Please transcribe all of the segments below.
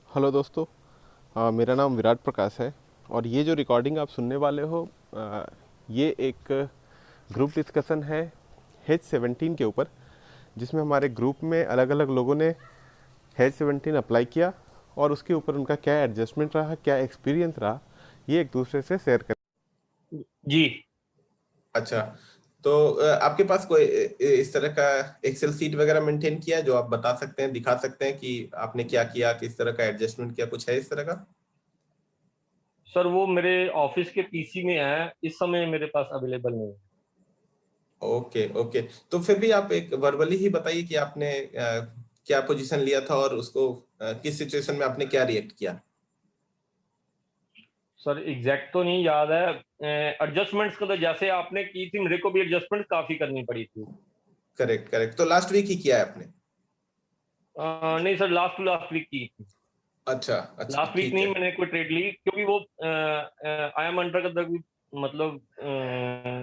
Hello दोस्तों। मेरा नाम विराट प्रकाश है और ये जो रिकॉर्डिंग आप सुनने वाले हो ये एक ग्रुप डिस्कशन है H17 के ऊपर, जिसमें हमारे ग्रुप में अलग अलग लोगों ने H17 अप्लाई किया और उसके ऊपर उनका क्या एडजस्टमेंट रहा, क्या एक्सपीरियंस रहा, ये एक दूसरे से शेयर करें। जी। अच्छा, तो आपके पास कोई इस तरह का एक्सेल सीट वगैरह मेंटेन किया है जो आप बता सकते हैं, दिखा सकते हैं कि आपने क्या किया, किस तरह का एडजस्टमेंट किया, कुछ है इस तरह का? सर वो मेरे ऑफिस के पीसी में है, इस समय मेरे पास अवेलेबल नहीं है। ओके ओके, तो फिर भी आप एक वर्बली ही बताइए कि आपने क्या पोजीशन लिया था और उसको किस सिचुएशन में आपने क्या रिएक्ट किया। सर एग्जैक्ट तो नहीं याद है। एडजस्टमेंट्स का तो जैसे आपने की थी, मेरे को भी एडजस्टमेंट काफी करनी पड़ी थी। करेक्ट करेक्ट, तो लास्ट वीक ही किया है आपने? नहीं sir, last to last week की थी। अच्छा अच्छा, लास्ट वीक ठीक नहीं है। मैंने कोई ट्रेड ली, क्योंकि वो आई एम अंडर द, मतलब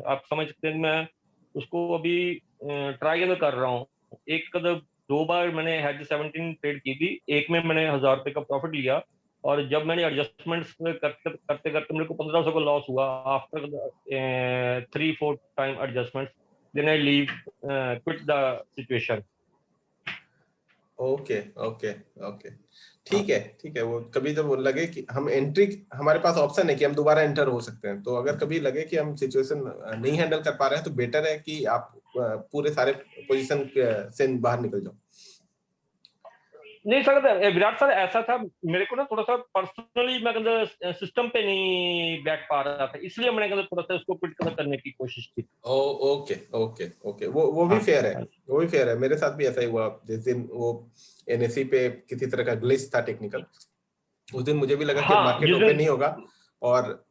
आप समझ सकते हैं, मैं उसको अभी ट्राई कर रहा हूँ। एक कदम दो बार मैंने H17 ट्रेड की थी, एक में मैंने 1000 रुपये का प्रॉफिट लिया, और जब मैंने एडजस्टमेंट्स करते करते करते मेरे को 1500 का लॉस हुआ after 3-4 time adjustments. Then I leave, quit the situation. Okay okay okay, ठीक है। वो कभी जब वो लगे कि हम एंट्री, हमारे पास ऑप्शन है कि हम दोबारा एंटर हो सकते हैं, तो अगर कभी लगे कि हम सिचुएशन नहीं हैंडल कर पा रहे हैं तो बेटर है कि आप पूरे सारे पोजीशन से बाहर निकल जाओ। नहीं सर, विराट सर ऐसा था, मेरे को ना थोड़ा सा पर्सनली मैं कहता सिस्टम पे नहीं बैठ पा रहा था, इसलिए मैंने कहता थोड़ा सा उसको क्विट करने की कोशिश की। ओ ओके ओके ओके, वो भी हाँ फेयर है। हाँ। वो भी फेयर है, मेरे साथ भी ऐसा ही हुआ। जिस दिन वो एनएससी पे किसी तरह का ग्लिच था टेक्निकल, उस दिन मुझे भी लगा कि हाँ, मार्केट जिस ओपन दिन। नहीं होगा, और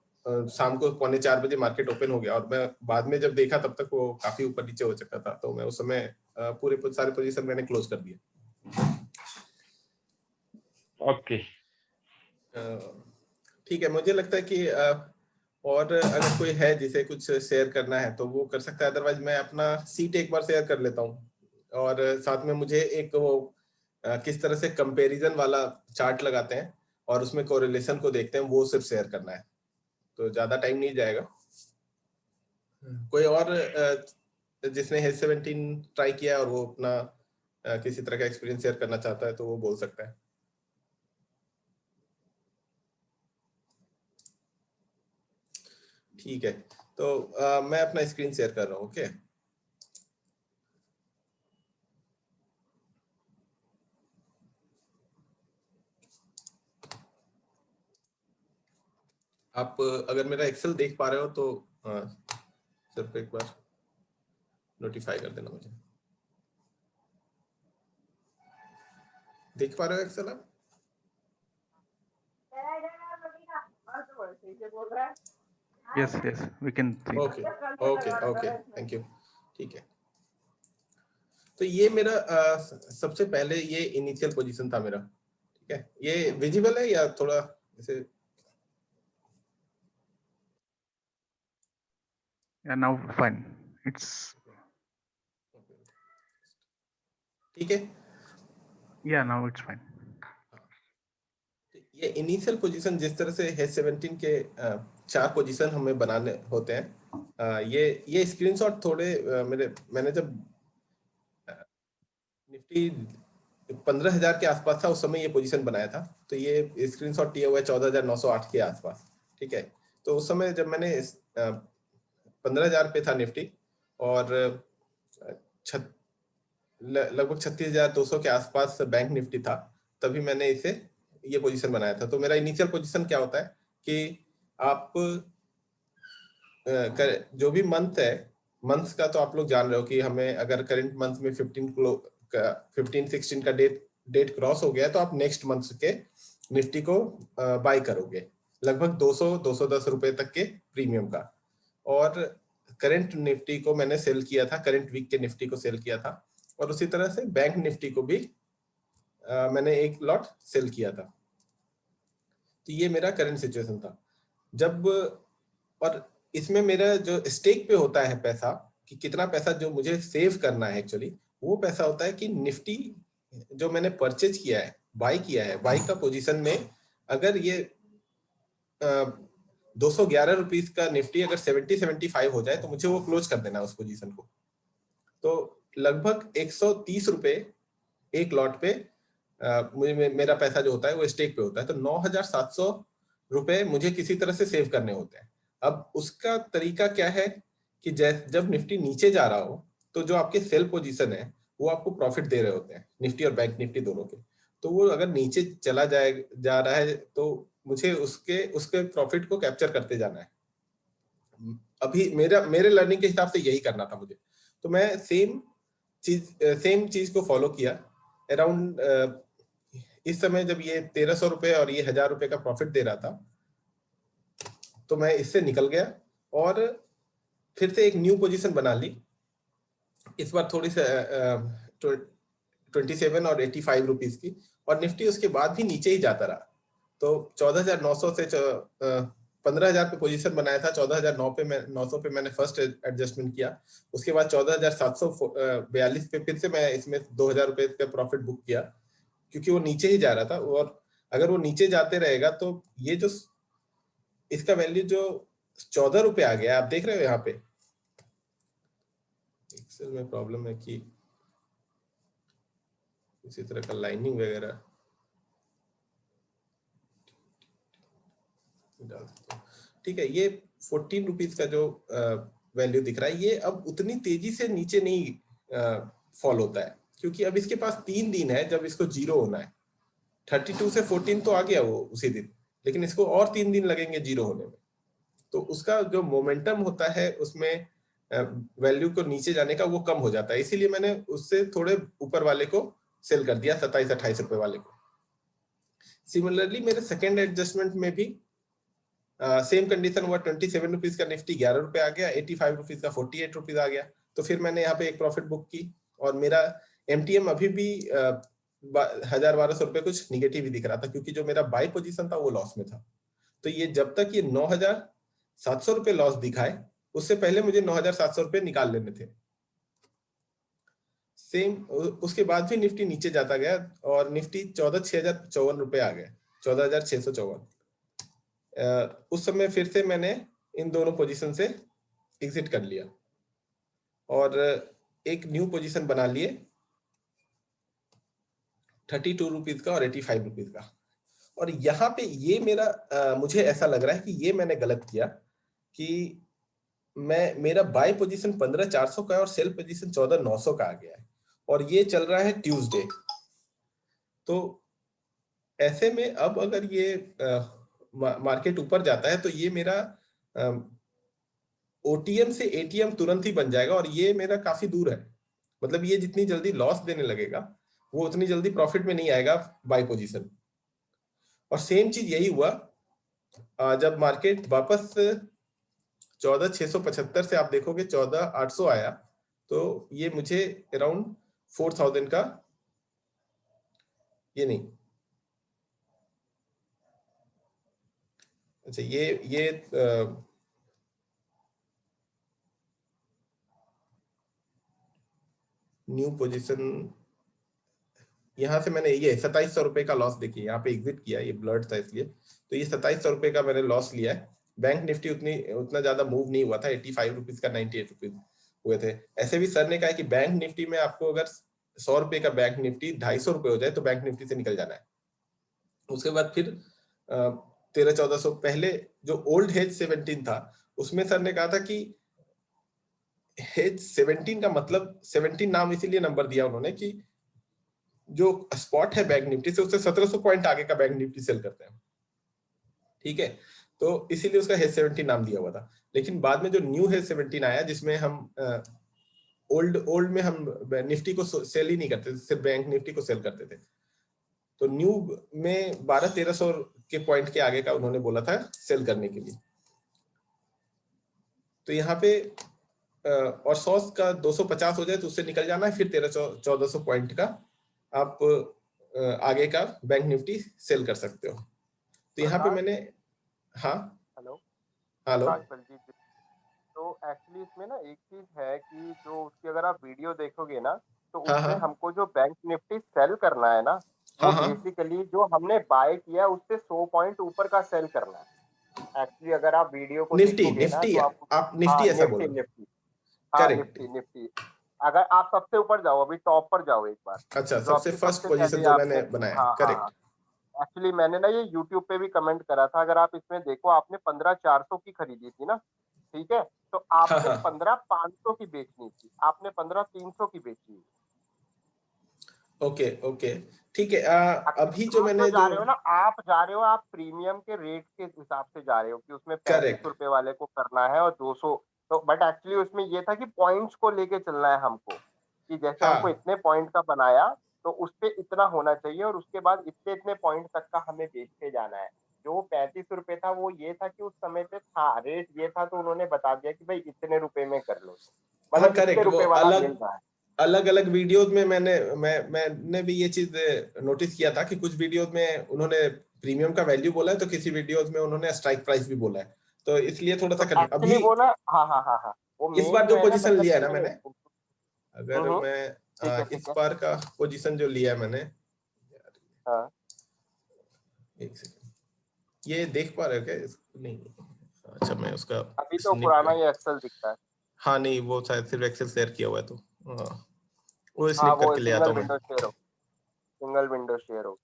शाम को 3:45 बजे मार्केट ओपन हो गया, और मैं बाद में जब देखा तब तक वो काफी ऊपर नीचे हो चुका था, तो मैं उस समय पूरे सारे पोजीशन मैंने क्लोज कर दिए। ओके। ठीक है, मुझे लगता है कि और अगर कोई है जिसे कुछ शेयर करना है तो वो कर सकता है, अदरवाइज मैं अपना सीट एक बार शेयर कर लेता हूँ। और साथ में मुझे एक वो किस तरह से कंपैरिजन वाला चार्ट लगाते हैं और उसमें कोरिलेशन को देखते हैं, वो सिर्फ शेयर करना है, तो ज्यादा टाइम नहीं जाएगा। कोई और जिसने H17 ट्राई किया है और वो अपना किसी तरह का एक्सपीरियंस शेयर करना चाहता है तो वो बोल सकता है। ठीक है, तो मैं अपना स्क्रीन शेयर कर रहा हूँ। ओके, आप अगर मेरा एक्सेल देख पा रहे हो तो सिर्फ एक बार नोटिफाई कर देना मुझे। देख पा रहे हो एक्सेल आप? Yes, yes, we can see that. Okay okay okay, thank you. ठीक है, तो ये मेरा सबसे पहले ये इनिशियल पोजीशन था मेरा। ठीक है, ये विजिबल है या थोड़ा जैसे? Yeah, now fine. It's ठीक है, yeah, now it's fine. ये इनिशियल पोजीशन जिस तरह से H17 के 4 पोजीशन हमें बनाने होते हैं, ये स्क्रीनशॉट थोड़े मैंने जब निफ्टी 15,000 के आसपास था उस समय ये पोजीशन बनाया था, तो ये स्क्रीनशॉट दिया हुआ है 14,908 के आसपास। ठीक है, तो उस समय जब मैंने 15,000 पे था निफ्टी, और लगभग 36,200 के आसपास बैंक निफ्टी था, तभी मैंने इसे ये पोजीशन बनाया था। तो मेरा इनिशियल पोजीशन क्या होता है कि आप जो भी मंथ है, मंथ्स का तो आप लोग जान रहे हो कि हमें अगर करंट मंथ में 15-16 का डेट क्रॉस हो गया तो आप नेक्स्ट मंथ के निफ्टी को बाय करोगे, लगभग 200-210 रुपए तक के प्रीमियम का। और करंट निफ्टी को मैंने सेल किया था, करंट वीक के निफ्टी को सेल किया था, और उसी तरह से बैंक निफ्टी को भी मैंने एक लॉट सेल किया था। तो ये मेरा करंट सिचुएशन था जब, और इसमें मेरा जो स्टेक पे होता है पैसा, कि कितना पैसा जो मुझे सेव करना है एक्चुअली, वो पैसा होता है कि निफ्टी जो मैंने परचेज किया है बाई किया है, बाई का पोजीशन में अगर ये 211 रुपीस का निफ्टी अगर 70-75 हो जाए तो मुझे वो क्लोज कर देना उस पोजीशन को। तो लगभग 130 रुपए एक लॉट पे मुझे मेरा पैसा जो होता है वो स्टेक पे होता है, तो 9,700 रुपए मुझे किसी तरह से सेव करने होते हैं। अब उसका तरीका क्या है कि जब निफ्टी नीचे जा रहा हो तो जो आपके सेल पोजीशन है वो आपको प्रॉफिट दे रहे होते हैं, निफ्टी और बैंक निफ्टी दोनों के। तो वो अगर नीचे चला जा रहा है तो मुझे उसके प्रॉफिट को कैप्चर करते जाना है। अभी मेरे लर्निंग के हिसाब से यही करना था मुझे, तो मैं सेम चीज को फॉलो किया। अराउंड इस समय जब ये 1,300 रुपए और ये 1,000 रुपए का प्रॉफिट दे रहा था तो मैं इससे निकल गया और फिर से एक न्यू पोजीशन बना ली। इस बार थोड़ी सी 27 और 85 रुपीस की, और निफ्टी उसके बाद भी नीचे ही जाता रहा। तो 14,900 से 15,000 पे पोजीशन बनाया था, 14,900 पे मैंने फर्स्ट एडजस्टमेंट किया। उसके बाद 14,742 पे फिर से मैं इसमें 2,000 रुपए का प्रॉफिट बुक किया, क्योंकि वो नीचे ही जा रहा था। और अगर वो नीचे जाते रहेगा तो ये जो इसका वैल्यू जो 14 रुपए आ गया, आप देख रहे हो यहाँ पे एक्सेल में प्रॉब्लम है कि इसी तरह का लाइनिंग वगैरह डाल सकते हो। ठीक है, ये 14 रुपीज का जो वैल्यू दिख रहा है ये अब उतनी तेजी से नीचे नहीं फॉल होता है, क्योंकि अब इसके पास 3 दिन है जब इसको जीरो होना है। 32 से 14 तो आ गया वो उसी दिन, लेकिन इसको और 3 दिन लगेंगे जीरो होने में। तो उसका जो मोमेंटम होता है उसमें वैल्यू को नीचे जाने का वो कम हो जाता है, इसीलिए मैंने उससे थोड़े ऊपर वाले को सेल कर दिया, 27-28 रुपए वाले को। सिमिलरली मेरे सेकेंड एडजस्टमेंट में भी सेम कंडीशन हुआ। 27 रुपीज का निफ्टी 11 रुपए आ गया, 85 रुपीज का 48 रुपीज आ गया। तो फिर मैंने यहाँ पे एक प्रॉफिट बुक की, और मेरा एमटीएम अभी भी 1,000-1,200 रुपए कुछ निगेटिव ही दिख रहा था, क्योंकि जो मेरा बाई पोजीशन था वो लॉस में था। तो ये जब तक ये 9,700 रुपए लॉस दिखाए उससे पहले मुझे 9,700 रुपए निकाल लेने थे। सेम उसके बाद भी निफ्टी नीचे जाता गया और निफ्टी 14,654 रुपए आ गए, 14,654। उस समय फिर से मैंने इन दोनों पोजीशन से एग्जिट कर लिया और एक न्यू पोजीशन बना लिए 32 रुपीज का और 85 रुपीज का। और यहाँ पे ये मुझे ऐसा लग रहा है कि ये मैंने गलत किया कि मेरा बाय पोजीशन 15,400 का है और सेल पोजीशन 14,900 का आ गया है, और ये चल रहा है ट्यूसडे। तो ऐसे में अब अगर ये मार्केट ऊपर जाता है तो ये मेरा ओटीएम से एटीएम तुरंत ही बन जाएगा, और ये मेरा काफी दूर है। मतलब ये जितनी जल्दी लॉस देने लगेगा वो उतनी जल्दी प्रॉफिट में नहीं आएगा बाय पोजीशन। और सेम चीज यही हुआ जब मार्केट वापस 14,675 से आप देखोगे 14,800 आया, तो ये मुझे अराउंड 4,000 का, ये नहीं, अच्छा ये न्यू पोजीशन, यहाँ से मैंने ये 2,700 रुपए का लॉस देखिए, यहाँ पे एग्जिट किया, ये ब्लर्ड था इसलिए। तो ये 2,700 रुपए का मैंने लॉस लिया है। बैंक निफ्टी उतना ज्यादा मूव नहीं हुआ था, 85 रुपीज का 98 रुपीज हुए थे। ऐसे भी सर ने कहा कि बैंक निफ्टी में आपको अगर 100 रुपए का बैंक निफ्टी 250 रुपए हो जाए तो बैंक निफ्टी से निकल जाना है। उसके बाद फिर 13-1400 पहले जो ओल्ड हेज 17 था उसमें सर ने कहा था कि हेज 17 का मतलब 17 नाम इसीलिए नंबर दिया उन्होंने कि जो स्पॉट है बैंक निफ्टी से उससे 1,700 पॉइंट आगे का बैंक निफ्टी सेल करते हैं, ठीक है। तो इसीलिए उसका हेज 17 नाम दिया हुआ था। लेकिन बाद में जो न्यू हेज 17 आया जिसमें हम ओल्ड में हम निफ्टी को सेल ही नहीं करते थे, सिर्फ बैंक निफ्टी को सेल करते थे। तो न्यू में 1200-1300 के पॉइंट के आगे का उन्होंने बोला था सेल करने के लिए। तो यहाँ पे और 100 का 250 हो जाए तो उससे निकल जाना है, फिर 1300-1400 पॉइंट का आप आगे का बैंक निफ्टी सेल कर सकते हो। तो यहाँ पे मैंने, हाँ हेलो हेलो, बलजीत जी, तो एक्चुअली इसमें ना एक चीज है कि जो उसकी अगर आप वीडियो देखोगे ना तो हाँ उसमें हाँ हमको जो बैंक निफ्टी सेल करना है ना वो हाँ बेसिकली जो हमने बाय किया उससे 100 पॉइंट ऊपर का सेल करना है। एक्चुअली अगर आप वीडियो को निफ्टी देखोगे ना निफ्टी तो आप आप हाँ निफ्टी ऐसा बोल निफ्टी रहे हो? निफ्टी हाँ करेक्ट। Nifty Nifty. अगर आप सबसे ऊपर जाओ, अभी टॉप पर जाओ एक बार, अच्छा, जो सबसे आपकी फर्स्ट सबसे पोजीशन पहले जो आपने मैंने बनाया है, हाँ हाँ हाँ। करेक्ट। एक्चुअली मैंने ना ये यूट्यूब पे भी कमेंट करा था, अगर आप इसमें देखो आपने 15,400 की खरीदी थी ना, ठीक है, तो हाँ आपको हाँ 15,500 की बेचनी थी, आपने 15,300 की बेची। ओके ओके ठीक है। एक्चुअली अभी जो आप जो मैंने जा जो रहे हो ना, आप जा रहे हो, आप प्रीमियम के रेट के हिसाब से जा रहे हो कि उसमें 35 करेक्ट। रुपए वाले को करना है और 200। तो बट एक्चुअली उसमें ये था कि पॉइंट्स को लेके चलना है हमको, कि जैसे हमको हाँ इतने पॉइंट का बनाया तो उस पे इतना होना चाहिए और उसके बाद इतने इतने पॉइंट तक का हमें बेचते जाना है। जो 35 रुपए था वो ये था कि उस समय पे था रेट ये था, तो उन्होंने बता दिया कि भाई इतने रुपए में कर लो, हाँ मतलब इतने करेक्ट। वो रुपए वाला अलग मिल रहा है। अलग अलग वीडियोज में मैंने भी ये चीज नोटिस किया था कि कुछ वीडियोज में उन्होंने प्रीमियम का वैल्यू बोला है, तो किसी वीडियोज में उन्होंने स्ट्राइक प्राइस भी बोला है। तो इसलिए थोड़ा सा तो अभी एक्चुअली वो ना हाँ हाँ हाँ हाँ, वो इस मेन बार जो जो है ना, पोजीशन मतलब लिया है ना कि मैंने, अगर मैं ठीक है इस ठीक है। बार का पोजीशन जो लिया है मैंने, हाँ एक सेकंड, ये देख पा रहे हो क्या नहीं? अच्छा, मैं उसका अभी तो स्निप पुराना कर, ये एक्सेल दिखता है। हाँ नहीं, वो शायद सिर्फ एक्सेल शेयर किया हुआ है, तो वो हाँ स्निप वो करके ले आता सिंगल हूँ मैं। विंडो शेयर हो, सिंगल विंडो शेयर होगी।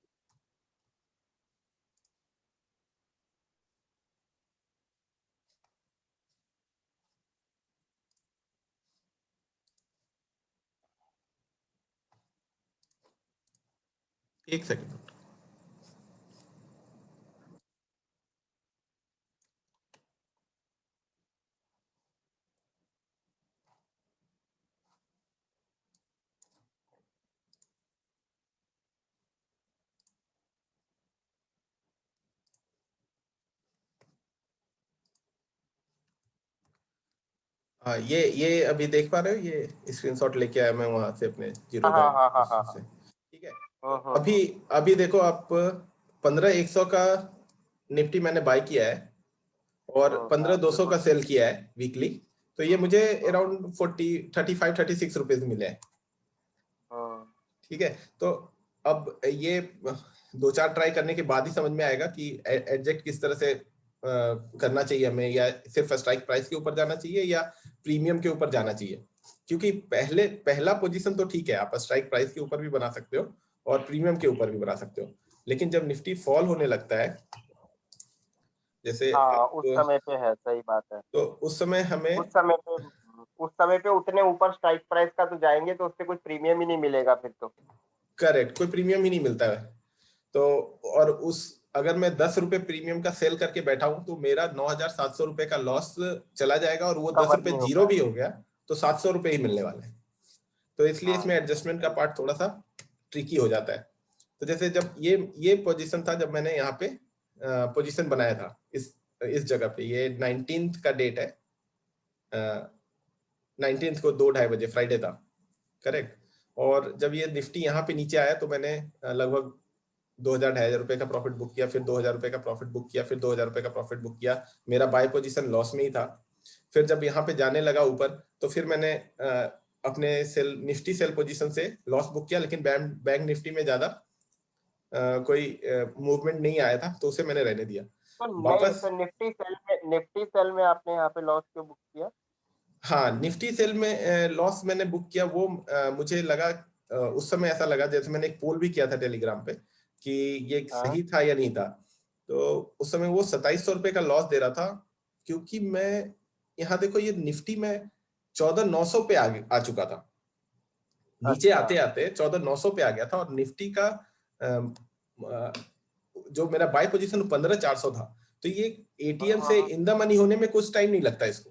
एक सेकंड। हाँ, ये अभी देख पा रहे हो, ये स्क्रीनशॉट लेके आया मैं वहां से अपने जीरो हाँ डॉट हाँ हाँ हाँ हाँ से। ठीक है, तो हाँ अभी अभी देखो आप, 15,100 का निफ्टी मैंने बाय किया है और 15,200 का सेल किया है वीकली। तो ये मुझे अराउंड 35-36 रुपीज मिले हैं। ठीक है, तो अब ये दो चार ट्राई करने के बाद ही समझ में आएगा कि एग्जैक्ट किस तरह से करना चाहिए हमें, या सिर्फ स्ट्राइक प्राइस के ऊपर जाना चाहिए या प्रीमियम के ऊपर जाना चाहिए। क्योंकि पहला पोजीशन तो ठीक है, आप स्ट्राइक प्राइस के ऊपर भी बना सकते हो और प्रीमियम के ऊपर भी बना सकते हो, लेकिन जब निफ्टी फॉल होने लगता है, जैसे हाँ, आप, उस समय पे है, सही बात है। तो उस समय उस हमें, समय पे उस समय पे उतने ऊपर स्ट्राइक प्राइस का तो जाएंगे तो उससे कुछ प्रीमियम ही नहीं मिलेगा फिर तो। करेक्ट, कोई प्रीमियम ही नहीं मिलता है। तो और उस अगर मैं 10 रुपए प्रीमियम का सेल करके बैठा हूं तो मेरा 9,700 रुपए का लॉस चला जाएगा, और वो दस कवर रुपए नहीं हो जीरो भी पाएगा। हो गया तो 700 रुपए ही मिलने वाले हैं। तो इसलिए हाँ इसमें एडजस्टमेंट का पार्ट थोड़ा सा ट्रिकी हो जाता है। तो जैसे जब ये पोजीशन था, जब मैंने यहाँ पे पोजीशन बनाया था इस जगह पे, ये 19th का डेट है, 19th को 2-2:30 बजे फ्राइडे था, करेक्ट। और जब ये निफ्टी यहाँ पे नीचे आया तो मैंने लगभग 2,000-2,500 रुपए का प्रॉफिट बुक किया, फिर 2,000 रुपए का प्रॉफिट बुक किया, फिर 2,000 रुपए का प्रॉफिट बुक किया। मेरा बाय पोजीशन लॉस में ही था। फिर जब यहाँ पे जाने लगा ऊपर, तो फिर मैंने अपने निफ्टी सेल पोजीशन से लॉस बुक किया, लेकिन बैंक निफ्टी में ज्यादा कोई मूवमेंट नहीं आया था, तो उसे मैंने रहने दिया। तो नहीं, वापस, तो निफ्टी सेल में आपने यहाँ पे लॉस क्यों बुक किया? हाँ, निफ्टी सेल में लॉस मैंने बुक किया, वो मुझे लगा, उस समय ऐसा लगा, जैसे मैंने एक पोल भी किया था टेलीग्राम पे कि ये हाँ सही था या नहीं था। तो उस समय वो 2,700 रुपए का लॉस दे रहा था, क्योंकि मैं यहाँ देखो, ये निफ्टी में 14,900 पे आ चुका था, नीचे अच्छा आते आते 14,900 पे आ गया था, और निफ्टी का अम, अ, जो मेरा बाय पोजीशन 15,400 था। तो ये एटीएम से इन द मनी होने में कुछ टाइम नहीं लगता इसको,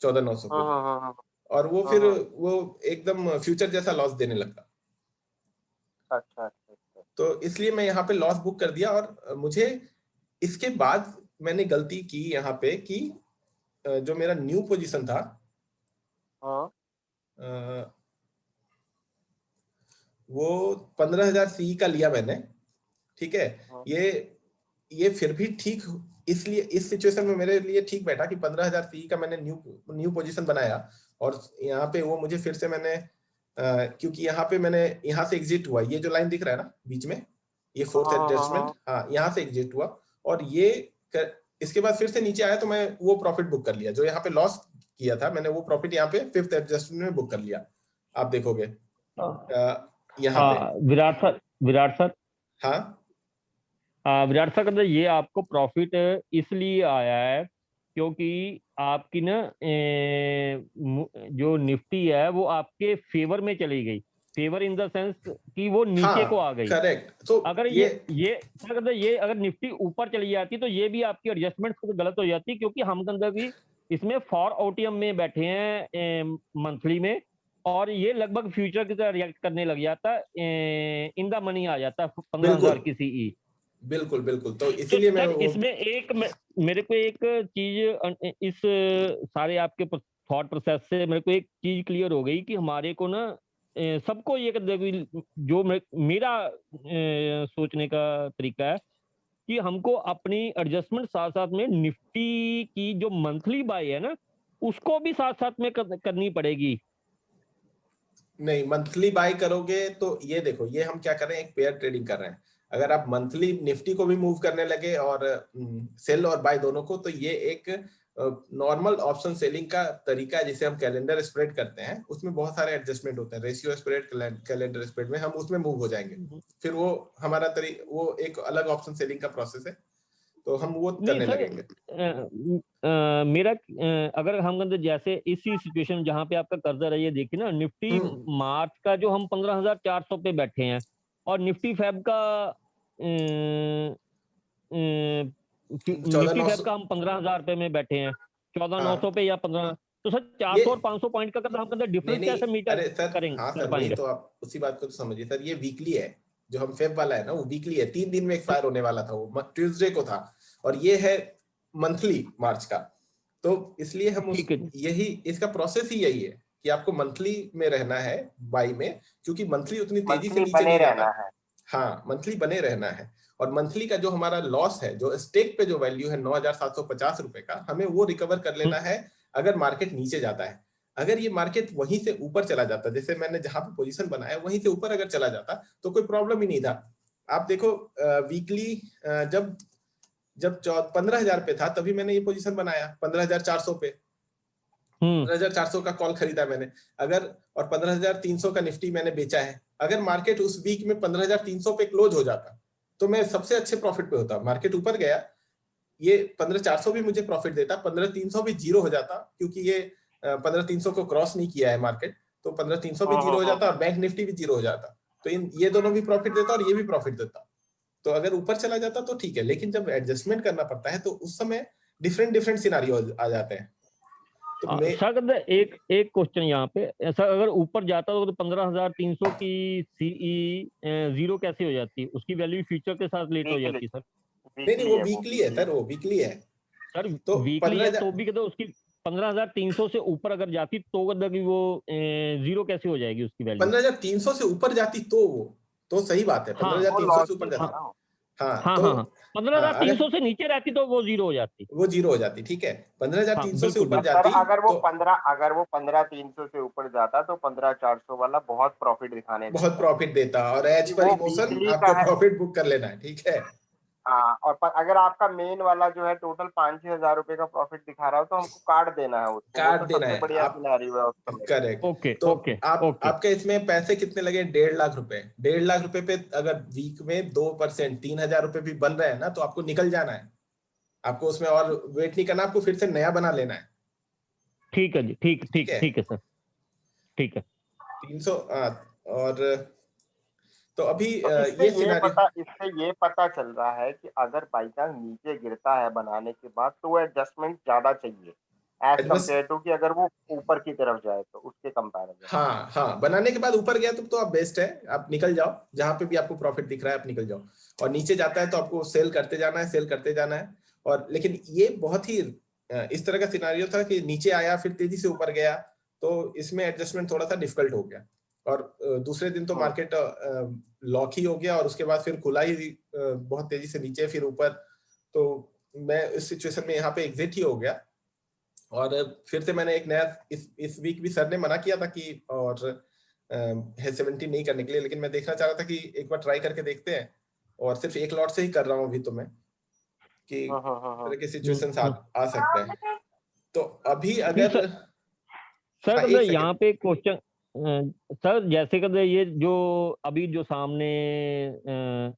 14,900 को, और वो फिर वो एकदम फ्यूचर जैसा लॉस देने लगता। अच्छा अच्छा अच्छा। तो इसलिए मैं यहाँ पे लॉस बुक कर दिया, और मुझे इसके बाद मैंने गलती की यहाँ पे कि जो मेरा न्यू पोजीशन था, हाँ अ, वो 15,000 सी का लिया मैंने। ठीक है, हाँ ये फिर भी ठीक, इसलिए इस सिचुएशन में मेरे लिए ठीक बैठा कि 15,000 सी का मैंने न्यू पोजीशन बनाया, और यहाँ पे वो मुझे फिर से मैंने क्योंकि यहाँ पे मैंने यहाँ से एग्जिट हुआ, ये जो लाइन दिख रहा है ना बीच में, ये फोर्थ एडजस्टमेंट, हाँ यहाँ से एग्जिट हुआ, और इसके बाद फिर से नीचे आया तो मैं वो प्रॉफिट बुक कर लिया। जो यहाँ पे लॉस किया था मैंने, वो प्रॉफिट यहाँ पे फिफ्थ एडजस्टमेंट में बुक कर लिया। आप देखोगे यहाँ पे विराट सर हाँ विराट सर कहते ये आपको प्रॉफिट इसलिए आया है क्योंकि आपकी ना जो निफ्टी है वो आपके फेवर में चली गई। फेवर इन द सेंस कि वो नीचे को आ गई। करेक्ट। तो अगर ये अगर निफ्टी ऊपर चली जाती तो ये भी आपकी एडजस्टमेंट गलत हो जाती, क्योंकि हम कहते भी इसमें फॉर ओटीएम में बैठे हैं मंथली में, और ये लगभग फ्यूचर की तरह रिएक्ट करने लग जाता है, इन द मनी आ जाता है 15,000 की सीई। बिल्कुल बिल्कुल। तो इसीलिए मैं इसमें मेरे को एक चीज इस सारे आपके थॉट प्रोसेस से मेरे को एक चीज क्लियर हो गई कि हमारे को ना सबको ये जो मेरा सोचने का तरीका है कि हमको अपनी एडजस्टमेंट साथ साथ में निफ्टी की जो मंथली बाय है ना उसको भी साथ साथ में करनी पड़ेगी। नहीं, मंथली बाय करोगे तो ये देखो, ये हम क्या कर रहे हैं, एक पेयर ट्रेडिंग कर रहे हैं। अगर आप मंथली निफ्टी को भी मूव करने लगे और सेल और बाय दोनों को, तो ये एक नॉर्मल ऑप्शन सेलिंग का तरीका है जिसे हम कैलेंडर स्प्रेड करते हैं। उसमें बहुत सारे एडजस्टमेंट होते हैं, रेशियो स्प्रेड, कैलेंडर स्प्रेड में हम उसमें मूव हो जाएंगे। फिर वो हमारा वो एक अलग ऑप्शन सेलिंग का प्रोसेस है, तो हम वो करने लगेंगे। मेरा अगर हम कहते जैसे इसी सिचुएशन जहां पे आपका कर्जर है, ये देखिए ना निफ्टी मार्च का जो हम 15,400 पे बैठे हैं और निफ्टी फैब का निफ्टी फैब का हम 15,000 रुपए में बैठे हैं, 14,900 पे या 15। तो सर 400 और 500 पॉइंट का हम कहते डिफरेंस कैसे मीटर करेंगे? हाँ सर, वही तो आप उसी बात को तो समझिए सर। ये वीकली है, जो हम फेब वाला है ना वो वीकली है, 3 दिन में एक्सपायर होने वाला था, वो ट्यूसडे को था, और ये है मंथली मार्च का। तो इसलिए हम यही इसका प्रोसेस ही यही है कि आपको मंथली में रहना है बाई में, क्योंकि मंथली उतनी तेजी से नीचे नहीं रहना है। हाँ, मंथली बने रहना है। और मंथली का जो हमारा लॉस है, जो स्टेक पे जो वैल्यू है 9,750 रुपए का, हमें वो रिकवर कर लेना है अगर मार्केट नीचे जाता है। अगर ये मार्केट वहीं से ऊपर चला जाता, जैसे मैंने जहां पे पोजीशन बनाया वहीं से ऊपर अगर चला जाता तो कोई प्रॉब्लम ही नहीं था। आप देखो वीकली जब 15,000 पे था तभी मैंने ये पोजीशन बनाया, 15,400 पे 15,400 का कॉल खरीदा मैंने। अगर और 15,300 का निफ्टी मैंने बेचा है। अगर मार्केट उस वीक में 15,300 पे क्लोज हो जाता तो मैं सबसे अच्छे प्रॉफिट पे होता। मार्केट ऊपर गया, ये 15,400 भी मुझे प्रॉफिट देता, 15,300 भी जीरो हो जाता, क्योंकि ये 15,300 को क्रॉस नहीं किया है मार्केट, तो 15,300 भी जीरो हो जाता और बैंक निफ्टी भी जीरो हो जाता। तो ये दोनों भी प्रॉफिट देता और ये भी प्रॉफिट देता। तो अगर ऊपर चला जाता तो ठीक है, लेकिन जब एडजस्टमेंट करना पड़ता है तो उस समय डिफरेंट सिनेरियो आ जाते हैं। तो सर एक क्वेश्चन यहाँ पे, सर अगर ऊपर जाता तो 15,300 की सीई जीरो कैसे हो जाती है? उसकी वैल्यू फ्यूचर के साथ लेट हो जाती है सर? नहीं, वो वीकली है सर, वो वीकली है सर। तो वीकली है तो भी कहते उसकी 15,300 से ऊपर अगर जाती तो वो जीरो कैसे हो जाएगी उसकी वैल्यू? 15,300 से ऊपर जाती तो सही बात है, 15,300 से ऊपर जाती। हाँ, तो 15,300 से नीचे रहती तो वो जीरो हो जाती। वो जीरो हो जाती, ठीक है। 15,300 से ऊपर जाती, अगर वो 15,300 से ऊपर जाता तो 15,400 वाला बहुत प्रॉफिट दिखाने बहुत प्रॉफिट देता, और एज पर इमोशन आपको प्रॉफिट बुक कर लेना है, ठीक है। हाँ, और अगर आपका मेन वाला जो है टोटल 5-6 हजार रुपए का प्रॉफिट दिखा रहा हो तो हमको काट देना है उसको, काट देना है। बढ़िया सिनेरियो है उसका। करेक्ट। ओके, तो ओके, आपके इसमें पैसे कितने लगे? 1.5 लाख रुपए। 1.5 लाख रुपए पे अगर वीक में 2% 3,000 रुपए भी बन रहे हैं ना, तो आपको निकल जाना है। आपको उसमें और वेट नहीं करना, आपको फिर से नया बना लेना है। ठीक है जी, ठीक है सर, ठीक है। 300 और तो अभी इससे ये पता चल रहा है कि अगर बाई चांस नीचे गिरता है बनाने के बाद तो वो एडजस्टमेंट ज्यादा चाहिए एज कम्पेयर टू कि अगर वो ऊपर की तरफ जाए तो उसके कंपैरिजन। हाँ, बनाने के बाद ऊपर गया तो आप बेस्ट है, आप निकल जाओ, जहां पे भी आपको प्रॉफिट दिख रहा है आप निकल जाओ। और नीचे जाता है तो आपको सेल करते जाना है। और लेकिन ये बहुत ही इस तरह का सिनेरियो था कि नीचे आया फिर तेजी से ऊपर गया, तो इसमें एडजस्टमेंट थोड़ा सा डिफिकल्ट हो गया। और दूसरे दिन तो मार्केट लॉक ही हो गया, और उसके बाद फिर खुला ही बहुत तेजी से नीचे फिर ऊपर। तो मैं इस सिचुएशन में यहाँ पे एग्जिट ही हो गया। और फिर से मैंने एक नया इस वीक भी सर ने मना किया था कि और 17 नहीं करने के लिए, लेकिन मैं देखना चाह रहा था कि एक बार ट्राई करके देखते हैं और सिर्फ एक लॉट से ही कर रहा हूँ अभी तो मैं, कि तरह के सिचुएशंस आ सकते हैं। तो अभी अगर सर हाँ, मतलब एक यहाँ सेकंड। पे क्वेश्चन सर, जैसे कि ये जो अभी जो सामने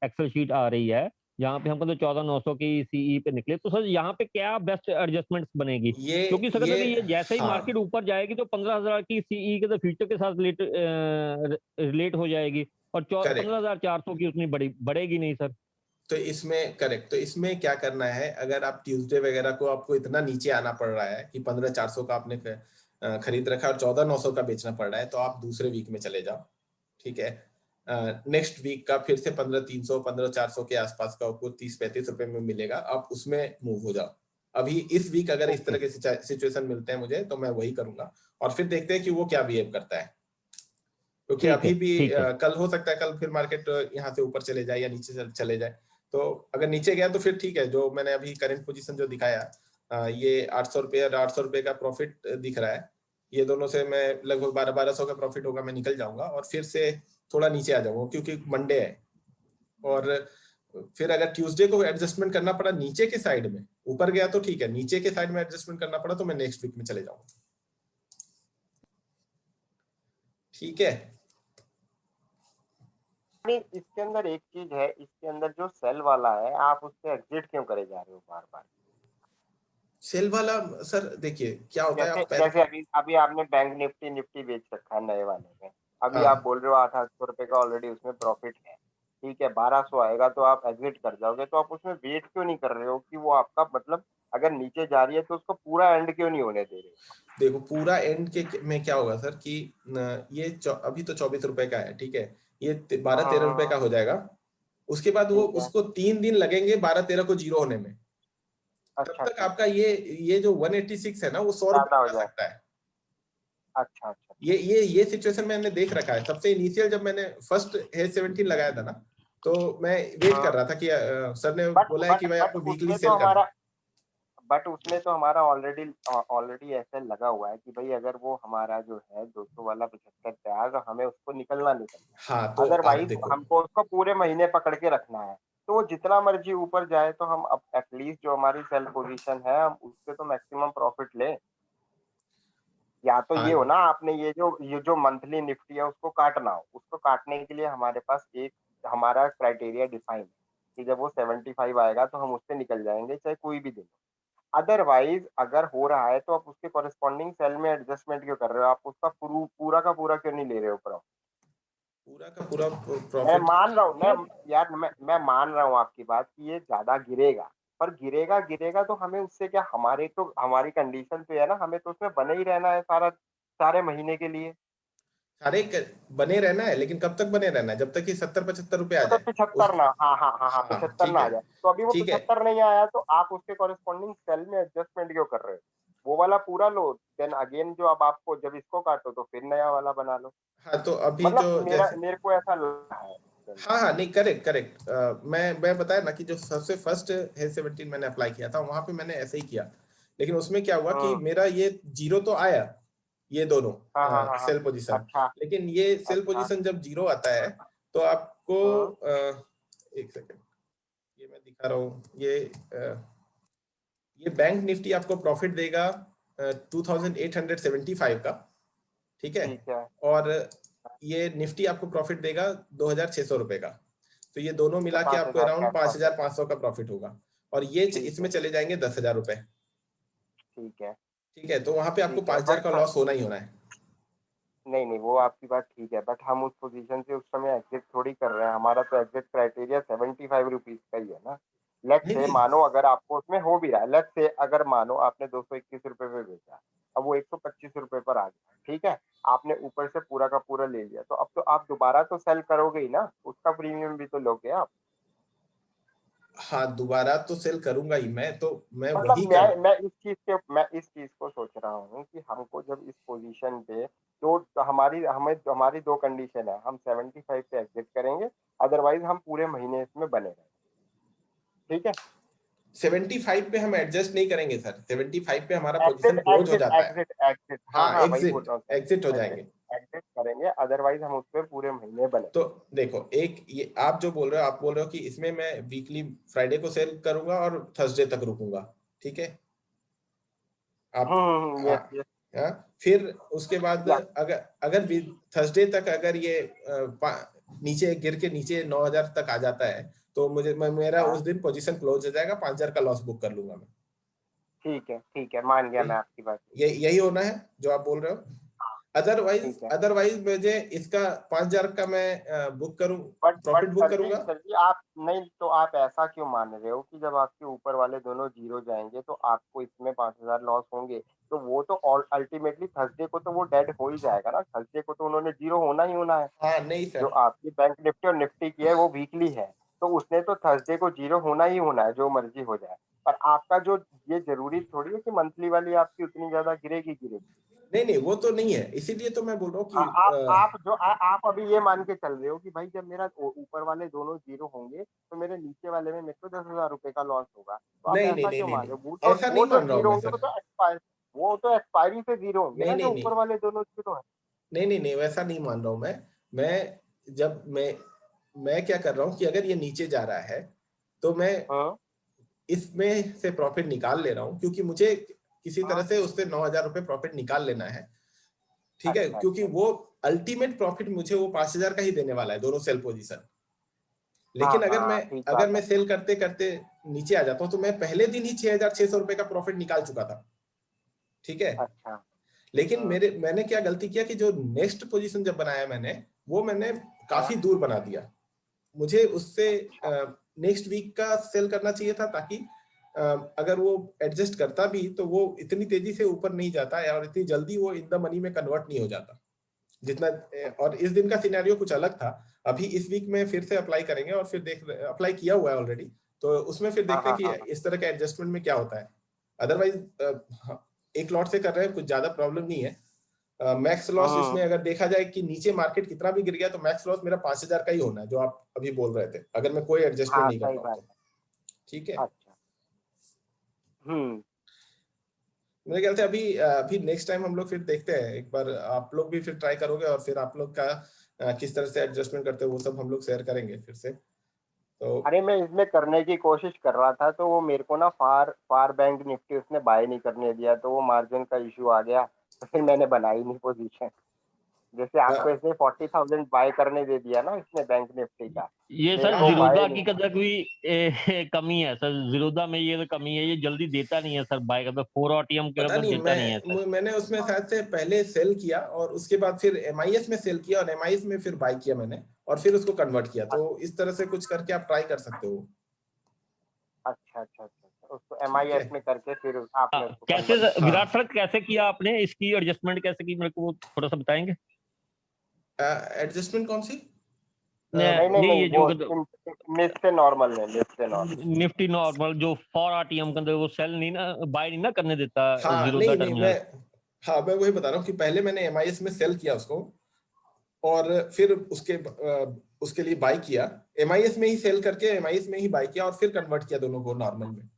एक्सेल शीट आ रही है, यहाँ पे हमको तो 14,900 की सीई पे निकले, तो सर यहाँ पे क्या बेस्ट एडजस्टमेंट बनेगी? क्योंकि सर ये ये जैसे ही हाँ मार्केट ऊपर जाएगी तो 15,000 की सीई के तो फ्यूचर के साथ रिलेट हो जाएगी, और करेक्ट। 15,400 की उतनी बढ़ेगी नहीं सर। तो इसमें करेक्ट, तो इसमें क्या करना है, अगर आप ट्यूसडे वगैरह को आपको इतना नीचे आना पड़ रहा है कि 15,400 का आपने खरीद रखा और 14,900 का बेचना पड़ रहा है, तो आप दूसरे वीक में चले जाओ, ठीक है। नेक्स्ट वीक का फिर से 15,300 15,400 के आसपास का आपको 30-35 रुपए में मिलेगा, आप उसमें मूव हो जाओ। अभी इस वीक अगर इस तरह के सिचुएशन मिलते हैं मुझे, तो मैं वही करूंगा, और फिर देखते हैं कि वो क्या बिहेव करता है, क्योंकि अभी भी कल हो सकता है, कल फिर मार्केट यहाँ से ऊपर चले जाए या नीचे चले जाए। तो अगर नीचे गया तो फिर ठीक है, जो मैंने अभी करंट पोजीशन जो दिखाया, ये 800 रुपये और 800 रुपये का प्रॉफिट दिख रहा है, ये दोनों से मैं लगभग 1200 का प्रॉफिट होगा, मैं निकल जाऊंगा और फिर से थोड़ा नीचे आ जाऊंगा, क्योंकि मंडे है। और फिर अगर ट्यूसडे को एडजस्टमेंट करना पड़ा नीचे के साइड में, ऊपर गया तो ठीक है, नीचे के साइड में एडजस्टमेंट करना पड़ा तो मैं नेक्स्ट वीक में चले जाऊंगा, ठीक है। इसके अंदर एक चीज है, इसके अंदर जो सेल वाला है, आप उससे एग्जिट क्यों करे जा रहे हो बार बार? सेल वाला सर देखिए क्या होता है, जैसे जैसे अभी आपने बैंक निफ्टी बेच रखा है नए वाले में, अभी आप हाँ बोल रहे हो 800 रुपए का ऑलरेडी उसमें प्रॉफिट है, ठीक है, 1200 आएगा तो आप एग्जिट कर जाओगे, तो आप उसमें वेट क्यों नहीं कर रहे हो कि वो आपका मतलब अगर नीचे जा रही है तो उसको पूरा एंड क्यों नहीं होने दे रहे हो? देखो पूरा एंड के में क्या होगा सर कि ये अभी तो 24 रुपए का है, ठीक है, ये 12-13 रुपए का हो जाएगा, उसके बाद वो ठीक है। उसको 3 दिन लगेंगे 12-13 को जीरो होने में, तब अच्छा तक अच्छा, आपका ये जो 186 है ना, वो 100 रुपए ज्यादा हो जा जाए। सकता है। अच्छा अच्छा, ये सिचुएशन मैंने देख रखा है, सबसे इनिशियल जब मैंने फर्स्ट हेज 17 लगाया था ना, तो मैं वेट कर रहा था कि सर ने बट बोला है कि बट भाई बट आपको वीकली उसमें तो सेल करना है। हमारा बट उसमें तो हमारा ऑलरेडी ऐसे लगा हुआ है कि भाई अगर वो हमारा जो है 200 वाला 75 पे आया तो हमें उसको निकलना हाँ तो आप अदरवाइज देखो, हमको उसको पूरे महीने पकड़ के रखना है, तो वो जितना मर्जी ऊपर जाए तो हम अब एटलीस्ट जो हमारी सेल पोजीशन है हम उससे तो मैक्सिमम प्रॉफिट ले। या तो ये हो हाँ ना, आपने ये जो मंथली निफ्टी है उसको काटना हो, उसको काटने के लिए हमारे पास एक हमारा क्राइटेरिया डिफाइन है कि जब वो 75 आएगा तो हम उससे निकल जाएंगे चाहे कोई भी दिन। अदरवाइज अगर हो रहा है तो आप उसके कॉरेस्पॉन्डिंग सेल में एडजस्टमेंट क्यों कर रहे हो? आप उसका पूरा का पूरा क्यों नहीं ले रहे हो प्रॉफिट? पूरा का पूरा मैं प्रॉफिट। मान रहा हूँ, मैं मान रहा हूँ आपकी बात कि ये ज्यादा गिरेगा, पर गिरेगा गिरेगा तो हमें उससे क्या, हमारी कंडीशन तो है ना, हमें तो उसमें बने ही रहना है सारे महीने के लिए। बने रहना है, लेकिन कब तक बने रहना है, जब तक कि 70-75 रुपए आ मतलब जाए। 75 उस ना, हाँ हाँ हाँ हाँ, हाँ 75 ठीक ना है, आ जाए, तो अभी वो ठीक है। 75 नहीं आया तो आप उसके कॉरेस्पॉन्डिंग सेल में एडजस्टमेंट क्यों कर रहे हो? वो वाला पूरा लो, देन अगेन जो अब आपको जब इसको काटो तो फिर नया वाला बना लो। हाँ तो अभी जो मतलब जैसे मेरे को ऐसा लगा है। हाँ हाँ नहीं करेक्ट करेक्ट, मैं बताया ना कि जो सबसे फर्स्ट हेज 17 मैंने अप्लाई किया था, वहां पे मैंने ऐसे ही किया, लेकिन उसमें क्या हुआ कि हम्म, मेरा ये जीरो तो आया, ये दोनों हाँ हाँ हाँ हाँ, सेल पोजीशन, अच्छा लेकिन ये सेल अच्छा, पोजीशन जब जीरो आता है तो आपको एक सेकेंड, ये मैं दिखा रहा हूँ, ये बैंक निफ्टी आपको प्रॉफिट देगा 2875 का, ठीक है, ठीक है, और ये निफ्टी आपको प्रॉफिट देगा 2600 रुपए का, तो ये दोनों तो मिला के पाँच आपको हजार के अराउंड आसपास हो गया। 5500 का प्रॉफिट होगा, और ये ठीक इसमें है, चले जाएंगे 10,000 रुपए, ठीक है, ठीक है, तो वहां पे आपको ठीक है, 5,000 का लॉस होना ही होना है। नहीं नहीं, वो आपकी बात ठीक है, बट हम उस पोजीशन से उस समय एग्जिट थोड़ी कर रहे हैं, हमारा तो एग्जिट क्राइटेरिया 75 रुपीज का ही है ना। लेट्स नहीं से नहीं मानो अगर आपको उसमें हो भी रहा है, लेट्स से अगर मानो आपने 221 रुपए पे बेचा, अब वो 125 रुपए पर आ गया, ठीक है, आपने ऊपर से पूरा का पूरा ले लिया, तो अब तो आप दोबारा तो सेल करोगे ही ना, उसका प्रीमियम भी तो लोगे आप। हाँ दोबारा तो सेल करूंगा ही मैं, तो मैं मतलब वही कर मैं इस चीज को सोच रहा हूँ कि हमको जब इस पोजीशन पे दो, हमारी दो कंडीशन है, हम 75 पे एग्जिट करेंगे, अदरवाइज हम पूरे महीने इसमें बने रहेंगे, ठीक है। 75 पे हम एडजस्ट नहीं करेंगे सर, 75 पे हमारा पोजीशन एग्जिट क्लोज हो एग्जिट जाता है। एग्जिट एग्जिट, हाँ हाँ हाँ, वही बोल एग्जिट रहा हूँ, एग्जिट हो 75 जाएंगे। एडजस्ट करेंगे, अदरवाइज हम उस पे पूरे महीने बने। तो देखो, एक ये आप जो बोल रहे हो, आप बोल रहे हो कि इसमें मैं वीकली फ्राइडे को सेल करूंगा और थर्सडे तक रुकूंगा, ठीक है? आप यस हाँ, यस। हाँ, फिर उसके बाद या अगर अगर थर्सडे तक अगर ये नीचे गिर के नीचे 9,000 तक आ जाता है तो मेरा उस दिन पोजीशन क्लोज हो जाएगा, 5,000 का लॉस बुक कर लूंगा मैं। ठीक है, मान गया मैं आपकी बात। यही होना है जो आप बोल रहे हो। अदरवाइज ठीक है, अदरवाइज मुझे इसका 5,000 का मैं बुक करूं, बट प्रॉफिट बुक सर जी करूंगा। आप नहीं, तो आप ऐसा क्यों मान रहे हो कि जब आपके ऊपर वाले दोनों जीरो जाएंगे तो आपको इसमें 5,000 लॉस होंगे? तो वो तो अल्टीमेटली थर्सडे को तो वो डेड हो ही जाएगा ना, थर्सडे को तो उन्होंने जीरो होना ही होना है। हाँ नहीं जो सर, आपकी बैंक निफ्टी और निफ्टी की है वो वीकली है, तो उसने तो थर्सडे को जीरो होना ही होना है, जो मर्जी हो जाए। पर आपका जो, ये जरूरी थोड़ी है कि मंथली वाली आपकी उतनी ज्यादा गिरेगी। नहीं वो तो नहीं है, इसीलिए तो मैं बोल रहा हूँ कि आप अभी ये मान के चल रहे हो कि भाई जब मेरा ऊपर वाले दोनों जीरो होंगे तो मेरे नीचे वाले में मेरे को 10,000 रुपए का लॉस होगा। तो आप नहीं नहीं ऐसा नहीं क्यों नहीं मान रहे नहीं, हो? ऐसा वो नहीं जो मान रहा हूँ जीरो मैं होंगे सर। वो तो एक्सपायरी से जीरो होंगे नहीं ना, जो नहीं नहीं ऊपर वाले दोनों जीरो है। नहीं वैसा नहीं मान रहा हूँ मैं जब मैं क्या कर रहा हूँ कि अगर ये नीचे जा रहा है तो मैं हाँ इसमें से प्रॉफिट निकाल ले रहा हूँ, क्योंकि मुझे किसी तरह हाँ। से उससे 9,000 रुपए प्रॉफिट निकाल लेना है, ठीक है? अच्छा क्योंकि अच्छा। वो अल्टीमेट प्रॉफिट मुझे वो 5,000 का ही देने वाला है, दोनों सेल पोजीशन। हाँ लेकिन हाँ, ठीक अगर बात मैं है। सेल करते करते नीचे आ जाता हूँ तो मैं पहले दिन ही 6,600 रुपए का प्रॉफिट निकाल चुका था, ठीक है? अच्छा। लेकिन हाँ मैंने क्या गलती किया कि जो नेक्स्ट पोजीशन जब बनाया मैंने हाँ। काफी दूर बना दिया। मुझे उससे अच्छा नेक्स्ट वीक का सेल करना चाहिए था, ताकि अगर वो एडजस्ट करता भी तो वो इतनी तेजी से ऊपर नहीं जाता है और इतनी जल्दी वो इन द मनी में कन्वर्ट नहीं हो जाता जितना। और इस दिन का सिनेरियो कुछ अलग था। अभी इस वीक में फिर से अप्लाई करेंगे और फिर अप्लाई किया हुआ है ऑलरेडी, तो उसमें फिर हाँ देखते हाँ हैं हाँ कि इस तरह के एडजस्टमेंट में क्या होता है। अदरवाइज एक लॉट से कर रहे हैं, कुछ ज्यादा प्रॉब्लम नहीं है। मैक्स लॉस हाँ। इसमें अगर देखा जाए कि नीचे मार्केट कितना भी गिर गया तो मैक्स लॉस मेरा 5,000 का ही होना है, जो आप अभी बोल रहे थे, अगर मैं कोई एडजस्टमेंट हाँ नहीं सही करता हूँ बात तो। है। ठीक है, अच्छा। मेरे ख्याल से अभी अभी नेक्स्ट टाइम हम लोग फिर देखते हैं, एक बार आप लोग भी फिर ट्राई करोगे और फिर आप लोग का किस तरह से एडजस्टमेंट करते हो वो सब हम लोग शेयर करेंगे फिर से। तो अरे मैं इसमें करने की कोशिश कर रहा था, तो वो मेरे को ना फार फार बैंक निफ्टी उसने बाय नहीं करने दिया, तो वो मार्जिन का इशू आ गया, तो फिर मैंने बनाई नहीं पोजीशन। जैसे आपको अ, इसने 40,000 बाय करने दे दिया ना इसने बैंक निफ्टी का, ये मेरे सर हाँ को हाँ बाय जीरोधा नहीं। की कदर भी कमी है सर, जीरोधा में ये तो कमी है, ये जल्दी देता नहीं है सर बाय कदर, 4 आरटीएम के पता कदर नहीं, देता नहीं है सर। मैंने उसमें शायद से पहले सेल किया और उसके बाद फिर एमआईएस में सेल किया और एमआईएस में फिर बाय किया मैंने और फिर उसको कन्वर्ट किया, तो इस तरह से कुछ करके आप ट्राई कर सकते हो। अच्छा, उसको ठीक है, एमआईएस में करके फिर आपने उसको कैसे कन्वर्ट किया। विराट हाँ, सर कैसे किया आपने इसकी एडजस्टमेंट, कैसे की मेरे को वो थोड़ा सा बताएंगे? एडजस्टमेंट कौन सी? नहीं नहीं नहीं नहीं, ये जो वो मिस से नॉर्मल है, मिस से नॉर्मल। निफ्टी नॉर्मल जो 4 आरटीएम के अंदर वो सेल नहीं ना, बाय नहीं ना करने देता हाँ जीरोधा नहीं नहीं टर्मिनल। मैं वही बता रहा हूँ कि पहले मैंने एमआईएस में सेल किया उसको और फिर उसके लिए बाय किया, एमआईएस में ही सेल करके एमआईएस में ही बाय किया और फिर कन्वर्ट किया दोनों को नॉर्मल में।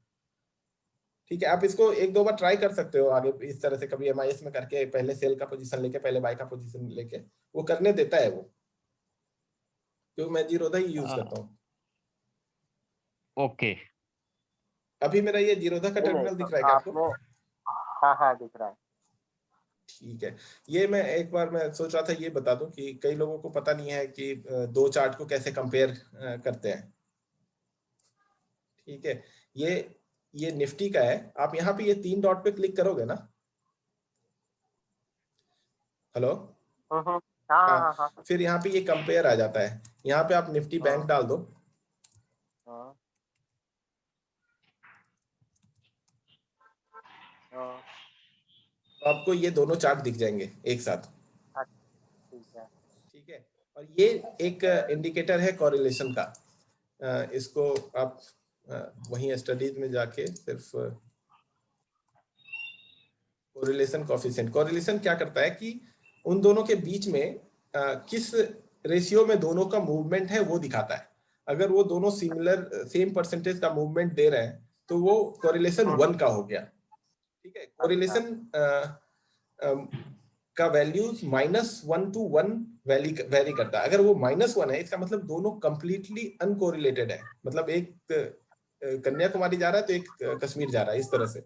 ठीक है, आप इसको एक दो बार ट्राई कर सकते हो आगे इस तरह से, कभी एमआईएस में करके पहले सेल का पोजीशन लेके पहले बाय का पोजीशन लेके, वो करने देता है वो, क्योंकि मैं जीरोधा ही यूज करता हूँ। ओके। अभी मेरा ये जीरोधा का नहीं नहीं, टर्मिनल तो दिख रहा है क्या आपको? आपने, हाँ हाँ दिख रहा है। ठीक है, ये मैं एक बार मैं सोच रहा था ये बता दूं कि कई लोगों को पता नहीं है कि दो चार्ट को कैसे कंपेयर करते हैं। ठीक है, ये निफ्टी का है, आप यहाँ पे ये 3 डॉट पे क्लिक करोगे ना। हेलो, हम्म। हाँ हाँ, हाँ हाँ फिर यहाँ पे ये कंपेयर आ जाता है, यहाँ पे आप निफ्टी बैंक हाँ डाल दो। हाँ हाँ। तो आपको ये दोनों चार्ट दिख जाएंगे एक साथ। अच्छा, ठीक है। ठीक है, और ये एक इंडिकेटर है कोरिलेशन का। इसको आप वहीं स्टडीज में जाके सिर्फ कोरिलेशन क्या करता है कि उन दोनों के बीच में किस रेशियो में दोनों का मूवमेंट है वो दिखाता है। अगर वो दोनों सिमिलर सेम परसेंटेज का मूवमेंट दे रहे हैं तो वो कोरिलेशन 1 का हो गया। ठीक है, अच्छा कोरिलेशन का वैल्यूज -1 to 1 वेरी करता है। अगर वो -1 है, इसका मतलब दोनों कंप्लीटली अनकोरिलेटेड है। मतलब एक कन्याकुमारी जा रहा है तो एक कश्मीर जा रहा है, इस तरह से।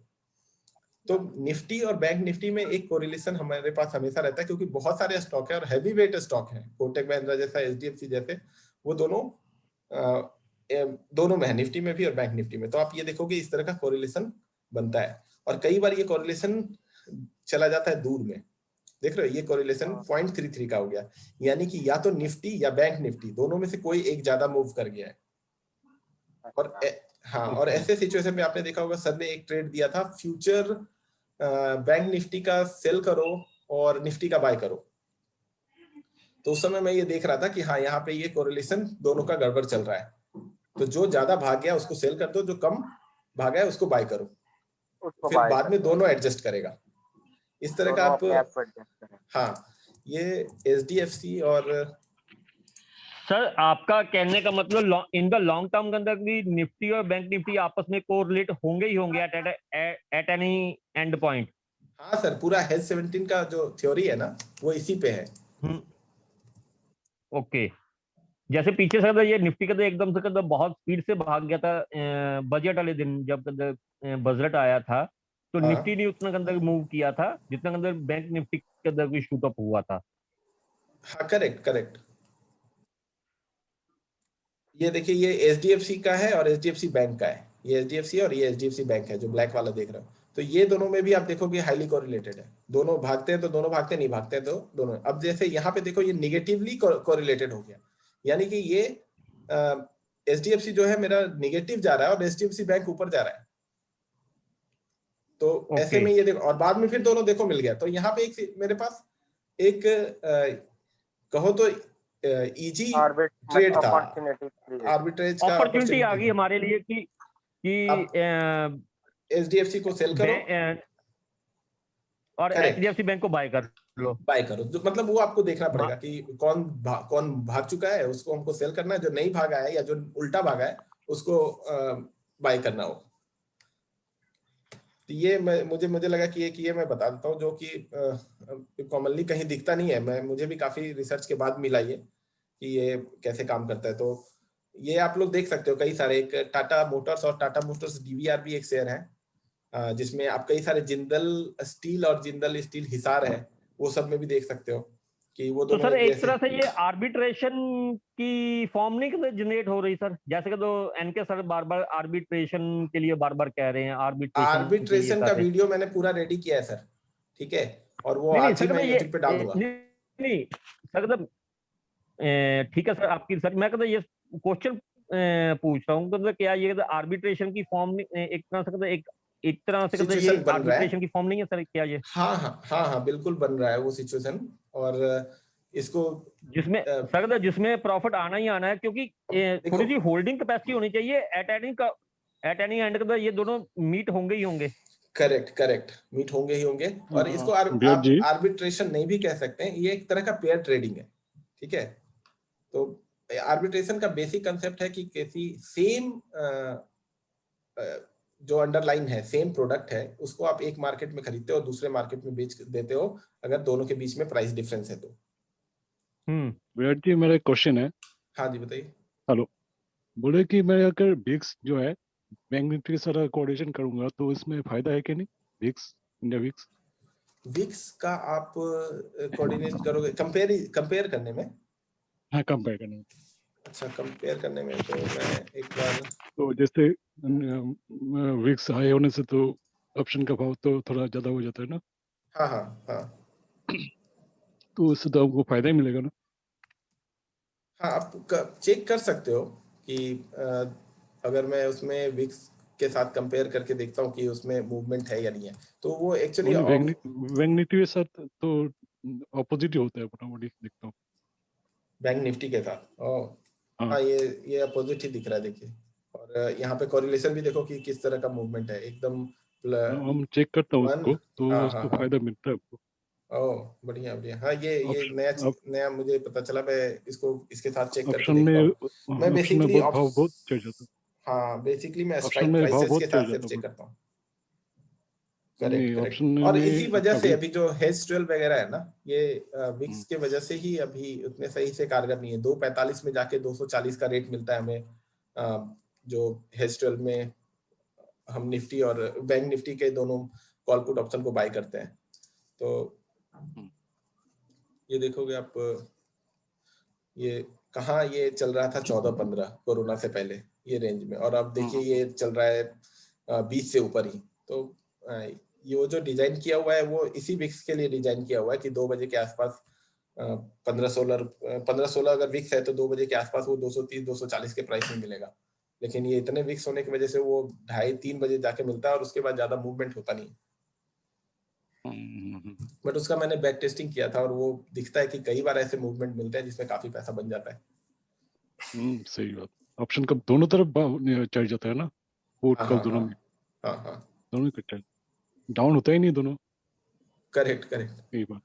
तो निफ्टी और बैंक निफ्टी में एक कोरिलेशन हमारे पास हमेशा रहता है, क्योंकि बहुत सारे स्टॉक है और हैवी वेट स्टॉक है, कोटक महिंद्रा जैसा, एचडीएफसी जैसे, वो दोनों में है, निफ्टी में भी और बैंक निफ्टी में। तो आप ये देखोगे इस तरह का कोरिलेशन बनता है, और कई बार ये कोरिलेशन चला जाता है दूर में। देख रहे हो, ये कोरिलेशन 0.33 का हो गया, यानी कि या तो निफ्टी या बैंक निफ्टी दोनों में से कोई एक ज्यादा मूव कर गया है। और हाँ, और ऐसे सिचुएशन में आपने देखा होगा, सर ने एक ट्रेड दिया था, फ्यूचर बैंक निफ्टी का सेल करो और निफ्टी का बाय करो। तो उस समय मैं ये देख रहा था कि हाँ, यहाँ पे ये कोरिलेशन दोनों का गड़बड़ चल रहा है, तो जो ज्यादा भाग गया उसको सेल कर दो, जो कम भागा है उसको बाय करो, फिर बाद में दोनों एडजस्ट करेगा। इस तरह का आप, हाँ, ये एचडीएफसी और सर आपका कहने का मतलब इन द लॉन्ग टर्म के अंदर भी निफ्टी और बैंक निफ्टी आपस में कोरिलेट होंगे ही होंगे एट एनी एंड पॉइंट। हाँ सर, पूरा हेज 17 का जो थ्योरी है ना, वो इसी पे है। ओके, जैसे पीछे सर ये निफ्टी का एकदम से बहुत स्पीड से भाग गया था बजट वाले दिन, जब बजट आया था, तो निफ्टी ने उतना अंदर मूव किया था जितना अंदर बैंक निफ्टी के अंदर भी शूट अप हुआ था। हाँ, करेक्ट। ये देखिए, ये एचडीएफसी का है और एचडीएफसी बैंक का है। ये एचडीएफसी और ये एचडीएफसी बैंक है, जो ब्लैक वाला देख रहे हो। तो ये दोनों में भी आप देखोगे हाईली कोरिलेटेड है। दोनों भागते हैं तो दोनों भागते, नहीं भागते हैं तो दोनों। अब जैसे यहाँ पे देखो, ये निगेटिवली कोरिलेटेड हो गया, यानी कि ये एचडीएफसी जो है मेरा निगेटिव जा रहा है और एचडीएफसी बैंक ऊपर जा रहा है। तो ऐसे में ये देखो, और बाद में फिर दोनों देखो मिल गया। तो यहाँ पे एक मेरे पास एक कहो तो इजी ट्रेड था, आर्बिट्रेज का अपॉर्चुनिटी आ गई हमारे लिए कि एचडीएफसी को सेल करो और एचडीएफसी बैंक को बाय करो। जो मतलब वो आपको देखना पड़ेगा कि कौन भाग चुका है, उसको हमको सेल करना है, जो नहीं भागा है या जो उल्टा भागा है उसको बाय करना हो। तो ये मुझे लगा कि ये मैं बता देता हूँ, जो कि कॉमनली कहीं दिखता नहीं है। मुझे भी काफी रिसर्च के बाद मिला ये कि ये कैसे काम करता है। तो ये आप लोग देख सकते हो, कई सारे, एक टाटा मोटर्स और टाटा मोटर्स डीवीआर भी एक शेयर है, जिसमें आप कई सारे जिंदल स्टील और जिंदल स्टील हिसार है, वो सब में भी देख सकते हो कि वो दोनों। तो सर एक तरह से ये आर्बिट्रेशन की फॉर्म नहीं जनरेट हो रही सर, जैसे कि तो एनके सर बार बार आर्बिट्रेशन के लिए बार बार कह रहे हैं। आर्बिट्रेशन का वीडियो मैंने पूरा रेडी किया है सर, ठीक है, और वो आज ही मैं यूट्यूब पे डाल दूंगा। नहीं सर, ठीक है सर आपकी। सर मैं कहता ये क्वेश्चन पूछ रहा हूँ, क्या ये आर्बिट्रेशन की फॉर्म एक तरह से ये आर्बिट्रेशन की फॉर्म नहीं है सर, क्या ये? हाँ, बिल्कुल बन रहा है वो सिचुएशन, और इसको जिसमें प्रॉफिट आना ही आना है, क्योंकि थोड़ी सी होल्डिंग कैपेसिटी होनी चाहिए एट एनी एंड का, ये दोनों मीट होंगे ही होंगे। करेक्ट, मीट होंगे ही होंगे। और इसको आर्बिट्रेशन नहीं भी कह सकते हैं, ये एक तरह का पेयर ट्रेडिंग है, ठीक है। तो आर्बिट्रेशन का बेसिक कंसेप्ट है कि किसी सेम जो अंडरलाइन है, सेम प्रोडक्ट है, उसको आप एक मार्केट में खरीदते हो, दूसरे मार्केट में बेच देते हो, अगर दोनों के बीच में प्राइस डिफरेंस है तो। विराट जी, मेरा एक क्वेश्चन है। हाँ जी, बताइए। हेलो, बोले कि मैं अगर विक्स जो है बैंक निफ्टी के साथ कोऑर्डिनेशन करूंगा तो इसमें फायदा है कि नहीं? इंडिया विक्स का आप कोऑर्डिनेट करोगे कंपेयर करने में? हाँ, कंपेयर करने में। अच्छा, कंपेयर करने में तो मैं एक बार, तो जैसे विक्स हाई होने से तो ऑप्शन का भाव तो थोड़ा ज्यादा हो जाता है ना? हाँ। तो उससे तो आपको फायदा ही मिलेगा ना? हाँ, आप चेक कर सकते हो कि अगर मैं उसमें विक्स के साथ कंपेयर करके देखता हूँ कि उसमें मूवमेंट है या नहीं है, तो वो एक्चुअली बैंक निफ्टी के साथ तो ऑपोजिट ही होता है मोटामोटी, देखता हूँ बैंक निफ्टी के साथ। हाँ, ये अपोजिट ही दिख रहा है, देखिए। और यहाँ पे कोरिलेशन भी देखो कि किस तरह का मूवमेंट है, एकदम। हम चेक करता हूँ उसको, तो उसको फायदा मिलता है आपको। बढ़िया। हाँ, ये नया मुझे पता चला। मैं इसको इसके साथ चेक करके देखता हूँ। मैं बेसिकली भाव बहुत चढ़ जाता है। हाँ, बेसिकली मैं स्ट्राइक प्राइसेस के साथ सिर्फ चेक करता हूँ। करेक्ट नहीं, करेक्ट। ऑप्शन और में इसी वजह से अभी अभी जो हेज 12 वगैरह है ना, ये विक्स के वजह से ही अभी उतने सही से कारगर नहीं है। 245 में जाके 240 का रेट मिलता है हमें, जो हेज 12 में हम निफ्टी और बैंक निफ्टी के दोनों कॉल पुट ऑप्शन को बाय करते हैं। तो ये देखोगे आप, ये कहाँ ये चल रहा था 14-15 कोरोना से पहले ये रेंज में, और अब देखिए ये चल रहा है 20 से ऊपर ही। तो ये वो जो डिजाइन किया हुआ है वो इसी विक्स के लिए डिजाइन किया हुआ है कि 2 बजे के आसपास 15-16 अगर विक्स है तो 2 बजे के आसपास वो 230-240 के प्राइस में मिलेगा। लेकिन ये इतने विक्स होने की वजह से वो 2:30-3 बजे जाके मिलता है और उसके बाद ज्यादा मूवमेंट होता नहीं। बट उसका मैंने बैक टेस्टिंग किया था और वो दिखता है कि कई बार ऐसे मूवमेंट मिलते हैं जिसमें काफी पैसा बन जाता है। सही बात। ऑप्शन कब दोनों तरफ चढ़ जाता है ना, पुट हाँ कल हाँ दोनों हाँ में, हाँ हाँ, दोनों में कट डाउन होता ही नहीं दोनों। Correct correct. सही बात,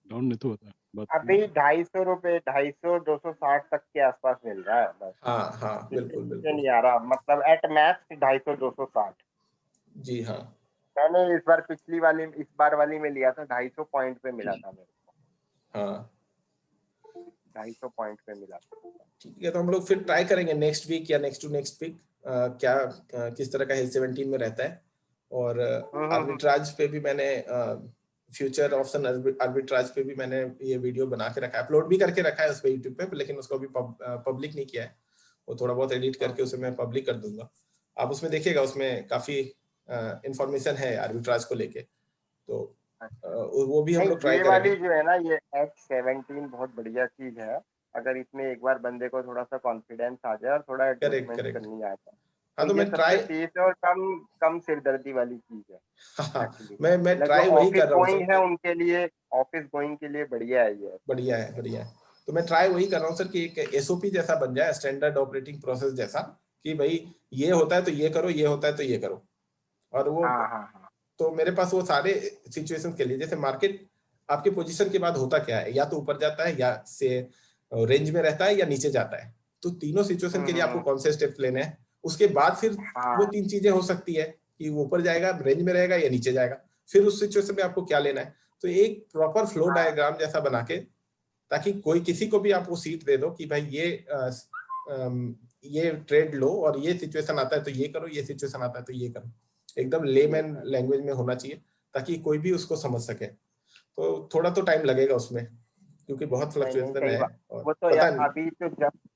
डाउन नहीं तो होता है बात। अभी 250 रुपए 250-260 तक के आसपास मिल रहा है बस। हाँ हाँ, इससे बिल्कुल नीचे बिल्कुल। नहीं आ रहा, मतलब एट मैक्स 250-260। जी हाँ मैंने इस बार वाली में लिया था, 250 पॉइंट पे मिला था मेरे को, हाँ, 250 पॉइंट पे मिला था। ठीक है। तो हम लोग फिर ट्राई करेंगे नेक्स्ट वीक या नेक्स्ट टू नेक्स्ट वीक क्या किस तरह का हेज 17 में रहता है। और आर्बिट्राज पे भी मैंने फ्यूचर ऑप्शन आर्बिट्राज पे भी मैंने ये वीडियो बना के रखा है, अपलोड भी करके रखा है उस पे यूट्यूब पे, लेकिन उसको अभी पब्लिक नहीं किया है। वो थोड़ा बहुत एडिट करके उसे मैं पब्लिक कर दूंगा, आप उसमें देखिएगा। उसमें काफी इंफॉर्मेशन है आर्बिट्राज को लेके, तो वो भी हम लोग नहीं, ट्राई ये करेंगे। वाली जो है ना, ये H17 बहुत बढ़िया चीज है। अगर इसमें एक बार बंदे को थोड़ा सा कॉन्फिडेंस आ जाए और थोड़ा करेक्ट एडजस्टमेंट करेक्ट। करनी आ जाए, हाँ, तो तो ये मैं सबसे ट्राई सेफ है और कम कम सिरदर्दी वाली चीज है हाँ, एक्चुअली। मैं मतलब जो ट्राई वही ऑफिस कर रहा हूँ गोइंग सर। है उनके लिए, ऑफिस गोइंग के लिए बढ़िया है ये। बढ़िया है बढ़िया है। तो मैं ट्राई वही कर रहा हूँ सर कि एक एसओपी जैसा बन जाए, स्टैंडर्ड ऑपरेटिंग प्रोसेस जैसा, कि भाई ये होता है तो ये करो, ये होता है तो ये करो। और वो हाँ हाँ हाँ, तो मेरे पास वो सारे सिचुएशंस के लिए, जैसे मार्केट आपके पोजीशन के बाद होता क्या है, या तो ऊपर जाता है या से रेंज में रहता है या नीचे जाता है। तो तीनों सिचुएशन के लिए आपको कौन से स्टेप्स लेने हैं, उसके बाद फिर वो हाँ 3 चीजें हो सकती है कि वो ऊपर जाएगा, रेंज में रहेगा या नीचे जाएगा। फिर उस सिचुएशन में आपको क्या लेना है। तो एक प्रॉपर फ्लो डायग्राम जैसा बना के, ताकि कोई किसी को भी आप वो सीट दे दो कि भाई ये ट्रेड लो और ये सिचुएशन आता है तो ये करो, ये सिचुएशन आता है तो ये करो। एकदम लेमैन लैंग्वेज में होना चाहिए ताकि कोई भी उसको समझ सके। तो थोड़ा तो टाइम लगेगा उसमें, क्योंकि बहुत नहीं नहीं, फ्लक्चुएशन सही है बात। और वो तो पता यार, नहीं।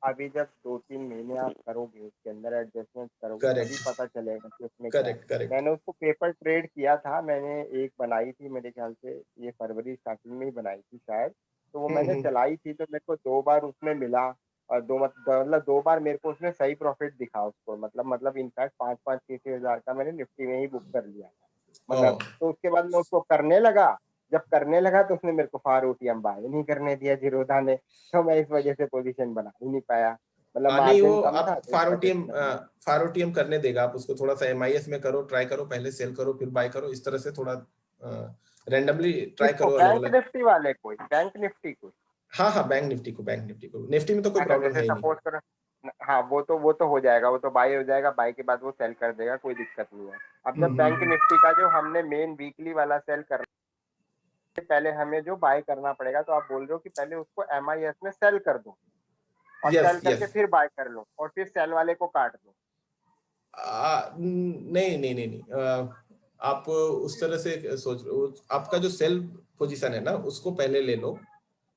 अभी जब 2-3 महीने आप करोगे, उसके अंदर एडजस्टमेंट करोगे, तभी करेक्ट पता चलेगा कि उसमें क्या है। Correct correct. मैंने उसको पेपर ट्रेड किया था, मैंने एक बनाई थी मेरे ख्याल से, ये फरवरी स्टार्टिंग में ही बनाई थी शायद। तो वो मैंने चलाई थी, तो मेरे को 2 बार उसमें मिला, और मतलब 2 बार मेरे को उसमें सही प्रॉफिट दिखा उसको, मतलब इनफैक्ट 5-5-6 हज़ार का मैंने निफ्टी में ही बुक कर लिया था, मतलब। तो उसके बाद मैं उसको करने लगा, जब करने लगा तो उसने मेरे को फारूटीएम बाय नहीं करने दिया जीरोधा ने, तो मैं इस वजह से पोजीशन बना ही नहीं पाया, मतलब नहीं, वो मार्जिन कम था आप तो इस वजह से करना। फारोटीएम करने देगा। आप उसको थोड़ा सा एमआईएस में करो, ट्राई करो, पहले सेल करो फिर बाय करो, इस तरह से थोड़ा रैंडमली ट्राई किसको, करो अलग बैंक अलग। निफ्टी वाले को, बैंक निफ्टी को? हाँ हाँ, बैंक निफ्टी को निफ्टी में तो कोई अच्छा, प्रॉब्लम जैसे है ही नहीं। सपोज करो, हाँ वो तो हो जाएगा, वो तो बाय हो जाएगा, बाय के बाद वो सेल कर देगा, कोई दिक्कत नहीं है। अब जब बैंक हम्म। निफ्टी का जो हमने मेन वीकली वाला सेल करना है, पहले हमें जो बाय करना पड़ेगा, तो आप बोल रहे हो कि पहले उसको एमआईएस में सेल कर दो, और यस सेल करके यस। फिर बाय कर लो, और फिर सेल वाले को काट दो। नहीं नहीं नहीं नहीं, आप उस तरह से सोच रहे हो। आपका जो सेल पोजीशन है ना, उसको पहले ले लो,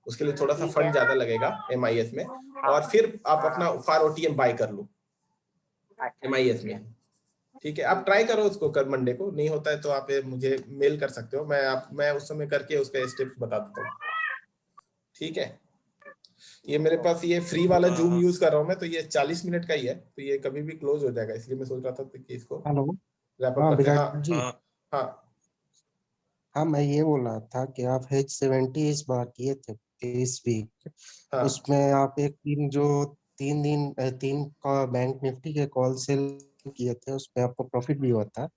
उसके लिए थोड़ा सा ठीक है। फंड ज्यादा लगेगा एमआईएस में, हाँ और फिर आप हाँ, अपना फारोटीएम बाय कर लो अच्छा एमआईएस ठीक है। में। ठीक है, आप ट्राई करो उसको, कर मंडे को नहीं होता है तो आप मुझे मेल कर सकते हो, मैं उस समय करके उसका स्टेप्स बता देता हूँ। ठीक है, ये मेरे पास ये फ्री वाला जूम यूज कर रहा हूँ मैं, तो ये 40 मिनट का ही है, तो ये कभी भी क्लोज हो जाएगा, इसलिए मैं सोच रहा था कि इसको हेलो। रैप अप हाँ करते हैं। विराट हाँ जी। हाँ हाँ, मैं ये बोल रहा था कि आप H70 इस बार किए थे इस वीक, हाँ उसमें आप एक दिन जो 3 दिन 3 का बैंक निफ्टी के कॉल सेल किए थे, उसमें आपको प्रॉफिट भी हुआ था।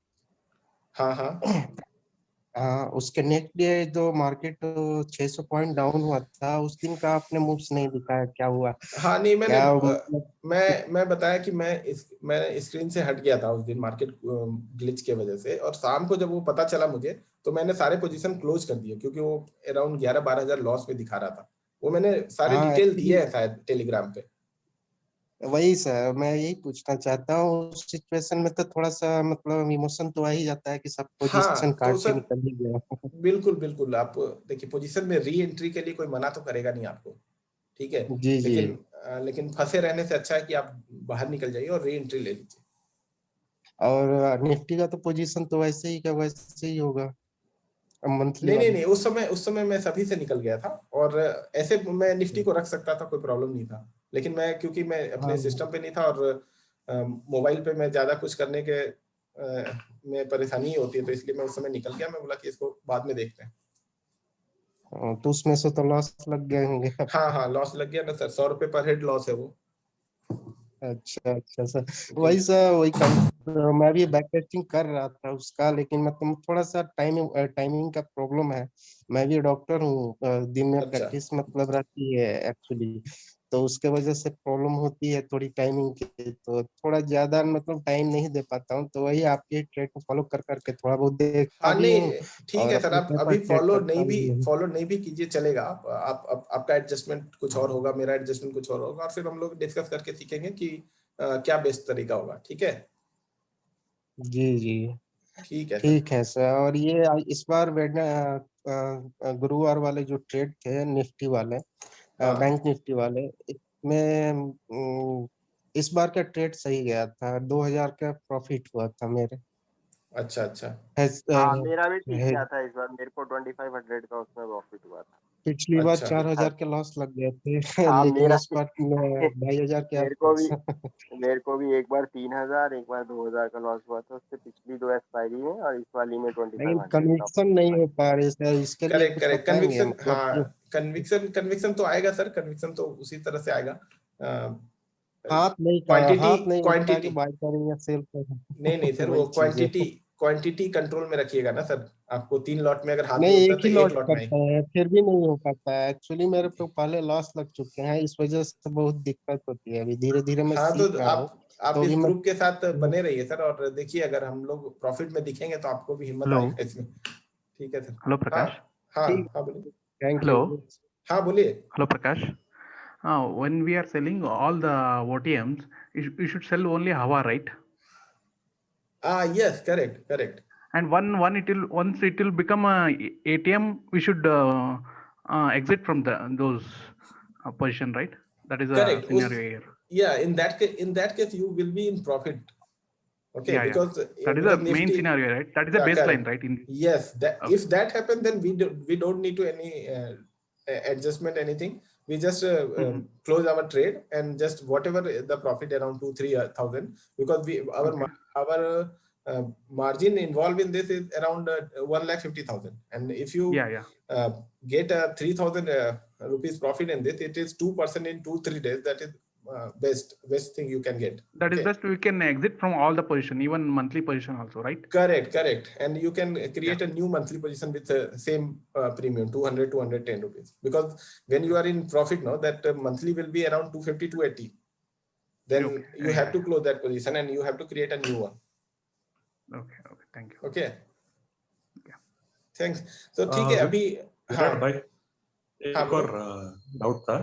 हाँ हाँ हाँ, उसके नेक्स्ट डे जो मार्केट 600 पॉइंट डाउन हुआ था, उस दिन का आपने मूव्स नहीं दिखाया, क्या हुआ? हाँ नहीं, मैंने क्या मतलब? मैं बताया कि मैं स्क्रीन से हट गया था उस दिन मार्केट ग्लिच के वजह से, और शाम को जब वो पता चला मुझे तो मैंने सारे पोजीशन क्लोज कर दिए, क्योंकि वो अराउंड 11-12 हजार लॉस में दिखा रहा था। वो मैंने सारे हाँ, डिटेल दिए हैं शायद टेलीग्राम पे। वही सर, मैं यही पूछना चाहता हूँ। उस सिचुएशन में तो थोड़ा सा मतलब इमोशन तो आ ही जाता है कि सब पोजीशन हाँ तो काट के सर, निकल ही गया। बिल्कुल बिल्कुल, आप देखिए पोजीशन में री एंट्री के लिए कोई मना तो करेगा नहीं आपको, ठीक है, जी जी। लेकिन फंसे रहने से अच्छा है कि आप बाहर निकल जाइए और री एंट्री ले लीजिए। और निफ्टी का तो पोजीशन तो वैसे ही का वैसे ही होगा, मंथली नहीं नहीं वाला। नहीं, उस समय मैं सभी से निकल गया था, और ऐसे मैं निफ्टी को रख सकता था, कोई प्रॉब्लम नहीं था, लेकिन मैं क्योंकि मैं अपने हाँ सिस्टम पे नहीं था, और मोबाइल पे मैं ज्यादा कुछ करने के में परेशानी होती है, तो इसलिए मैं उस समय निकल गया। मैं बोला कि इसको बाद में देखते हैं। तो उसमें से तो लॉस लग गए होंगे हाँ आपको। हाँ, लॉस लग गया ना सर, 100 रुपये पर हेड लॉस है वो। अच्छा अच्छा सर, जी। वही सर, वही मैं भी बैक टेस्टिंग कर रहा था उसका, लेकिन मतलब थोड़ा सा टाइमिंग का प्रॉब्लम है। मैं भी डॉक्टर हूँ, दिन में अच्छा प्रैक्टिस मतलब रहती है एक्चुअली, तो उसके वजह से प्रॉब्लम होती है थोड़ी टाइमिंग की, तो थोड़ा ज्यादा मतलब टाइम नहीं दे पाता हूँ, तो वही आपके ट्रेड को फॉलो कर करके थोड़ा बहुत देखता हाँ भी नहीं, हूँ ठीक और है सर, अपने आप पेपर अभी ट्रेड करता भी हूँ। फॉलो नहीं भी कीजिए, चलेगा। आपका एडजस्टमेंट कुछ और होगा, मेरा एडजस्टमेंट कुछ और होगा, और फिर हम लोग डिस्कस करके सीखेंगे कि क्या बेस्ट तरीका होगा, ठीक है। जी जी। ठीक है सर। ठीक है सर। और ये इस बार गुरुवार वाले जो ट्रेड थे निफ्टी वाले, हाँ। बैंक निफ्टी वाले, इसमें इस बार का ट्रेड सही गया था, 2000 का प्रॉफिट हुआ था मेरे। अच्छा अच्छा। हाँ मेरा भी ठीक है, गया था इस बार, मेरे को 2500 का उसमें प्रॉफिट हुआ था। पिछली बार अच्छा 4000 के लॉस लग गए थे हाँ लेकिन मेरा इस बार 2500 के मेरे को भी आसपास। मेरे को भी एक बार 3000, एक बार 2000 का लॉस हुआ था उससे पिछली दो एक्सपायरी में, और इस वाली में लेकिन 2500 का। कन्विक्शन नहीं हो पा रही सर, इसके लिए करेक्ट कुछ करेक्ट, बताएंगे कन्विक्शन, मतलब हाँ, कि कन्विक्शन तो आएगा सर, कन्विक्शन तो उसी तरह से आएगा। क्वांटिटी हाथ नहीं उठता है कि क्वांटिटी बाय करें या सेल नहीं नहीं सर, करें। वो वही चीज है। क्वांटिटी कंट्रोल में रखिएगा ना सर। आपको 3 लॉट में अगर हाथ नहीं नहीं, उठता एक तो ही एक लॉट लॉट में ही। करते हैं फिर भी नहीं हो पाता है एक्चुअली, मेरे को पहले लॉस लग चुके हैं, इस वजह से बहुत दिक्कत होती है, अभी धीरे धीरे मैं हाँ तो सीख रहा हूँ। आप तो इस भी मैं ग्रुप के साथ बने रहिए सर, और देखिए अगर हम लोग प्रॉफिट में दिखेंगे तो आपको भी हिम्मत Hello, आएगा इसमें। ठीक है सर। hello हाँ Prakash. हाँ ठीक, हाँ बोलिए। Thank Hello, you. हाँ बोलिए। hello Prakash. When we are selling all the OTMs, you should sell only Hava, right? Yes, correct correct And once it will become a ATM, we should exit from those position, right? That is a correct उस scenario here. या in that case you will be in profit, okay, Yeah, yeah. because That is a because main nifty, scenario, right? That is a yeah, baseline, correct, right? yes, that Okay. if that happens, then we don't need to any adjustment anything. We just Mhm. close our trade and just whatever the profit around 2-3 thousand, because Okay. our margin involved in this is around 1,50,000, and if you Yeah, yeah. uh, get a 3,000 rupees profit in this, it is 2% in 2-3 days. That is best thing you can get. That is Okay. just we can exit from all the position, even monthly position also, right? Correct. And you can Yeah. create a new monthly position with the same premium, 200-210 rupees. Because when you are in profit now, that monthly will be around 250-280. Then Okay. you Yeah, have to yeah. close that position and you have to create a new one. Okay. Okay. Thank you. Okay. Yeah. Thanks. So ठीक है अभी। हाँ विराट भाई, हाँ एक बोले। और doubt था।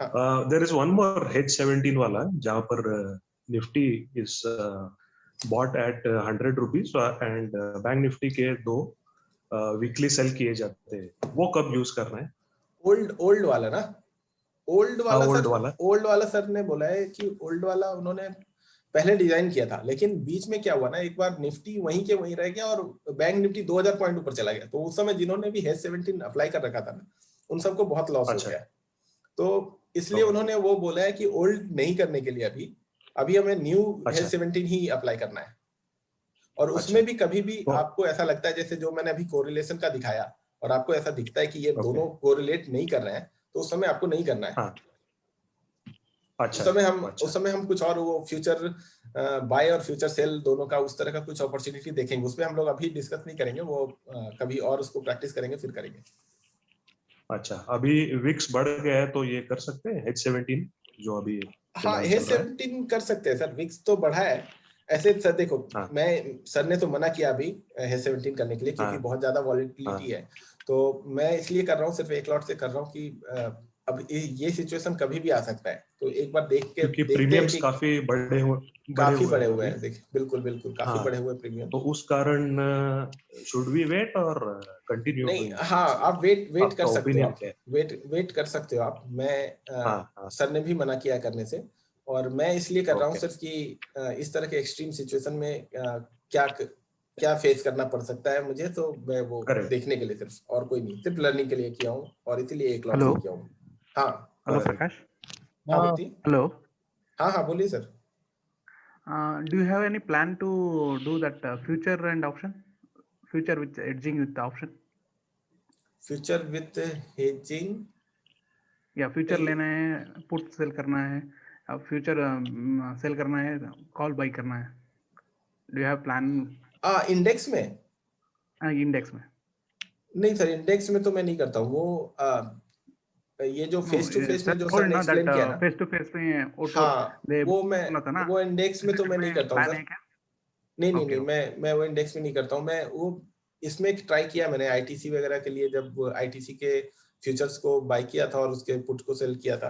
हाँ there is one more hedge 17 वाला, जहां पर Nifty is bought at 100 rupees and bank Nifty के 2 वीकली सेल किए जाते हैं, वो कब यूज करना है? ओल्ड वाला ना, ओल्ड हाँ, वाला ओल्ड सर, वाला। ओल्ड वाला सर ने बोला है कि ओल्ड वाला उन्होंने पहले डिजाइन किया था, लेकिन बीच में क्या हुआ ना, एक बार निफ्टी वहीं के वहीं रह गया और बैंक निफ्टी 2000 पॉइंट ऊपर चला गया, तो उस समय जिन्होंने भी हेज 17 अप्लाई कर रखा था ना, उन सबको बहुत लॉस हो अच्छा। गया। तो इसलिए ओके। उन्होंने वो बोला है कि ओल्ड नहीं करने के लिए अभी हमें न्यू अच्छा। हेज 17 ही अप्लाई करना है। और अच्छा। उसमें भी कभी भी तो आपको ऐसा लगता है, जैसे जो मैंने अभी कोरिलेशन का दिखाया, और आपको ऐसा दिखता है कि ये ओके। दोनों कोरिलेट नहीं कर रहे हैं, तो उस समय आपको नहीं करना है। हाँ अच्छा उस समय हम कुछ और वो फ्यूचर बाय और फ्यूचर सेल दोनों का उस तरह का कुछ अपॉर्चुनिटी देखेंगे, उसमें हम लोग अभी डिस्कस नहीं करेंगे, वो कभी और उसको प्रैक्टिस करेंगे फिर करेंगे। अच्छा, अभी विक्स बढ़ गया है तो ये कर सकते हैं H17 जो अभी हाँ, फिलहाल चल रहा है। H17 कर सकते हैं सर, विक्स तो बढ़ा है। ऐसे सर देखो, हाँ। सर ने तो मना किया अभी H17 करने के लिए क्योंकि हाँ। बहुत ज्यादा वॉलेटिलिटी है, तो मैं इसलिए कर रहा हूँ, सिर्फ एक लॉट से कर रहा हूँ कि अब ये सिचुएशन कभी भी आ सकता है, तो एक बार देख के क्योंकि देखते हैं प्रीमियम्स कि काफी काफी बड़े हुए अभी। हैं, देखिए बिल्कुल काफी हाँ, बड़े हुए प्रीमियम। तो उस कारण शुड वी वेट और कंटिन्यू नहीं, डूइंग? हाँ, आप वेट कर आपका सकते हो, ओपिनियन आप क्या है? वेट कर सकते हो आप। हाँ। सर ने भी मना किया करने से, और मैं इसलिए कर रहा हूँ ओके। सिर्फ कि इस तरह के एक्सट्रीम सिचुएशन में क्या क्या फेस करना पड़ सकता है मुझे, तो मैं वो करेक्ट। देखने के लिए, सिर्फ और कोई नहीं, सिर्फ लर्निंग के लिए किया हूँ, और इसीलिए एक लॉट Hello, से किया हूँ। हाँ hello Correct. Prakash. हाँ मुक्ति, Hello. हाँ बोलिए sir. Do you have any plan to do that future and option? Future with hedging with the option? Future with hedging? या फ्यूचर लेना है, पुट सेल करना है, फ्यूचर सेल करना है, कॉल बाई करना है, do you have plan? Index में? इंडेक्स में नहीं सर, इंडेक्स में तो मैं नहीं करता हूँ वो। ये जो फेस टू फेस में सर जो सर टोल्ड ने ना दैट एक्सप्लेन किया ना, फेस टू फेस में वो हाँ, दे वो बोला था ना, वो इंडेक्स में तो मैं नहीं करता हूँ प्लान सर। है क्या? नहीं नहीं ओके नहीं, मैं वो इंडेक्स में नहीं करता हूँ। मैं वो इसमें ट्राई किया मैंने आईटीसी वगैरह के लिए, जब आईटीसी के फ्यूचर्स को बाय किया था और उसके पुट को सेल किया था,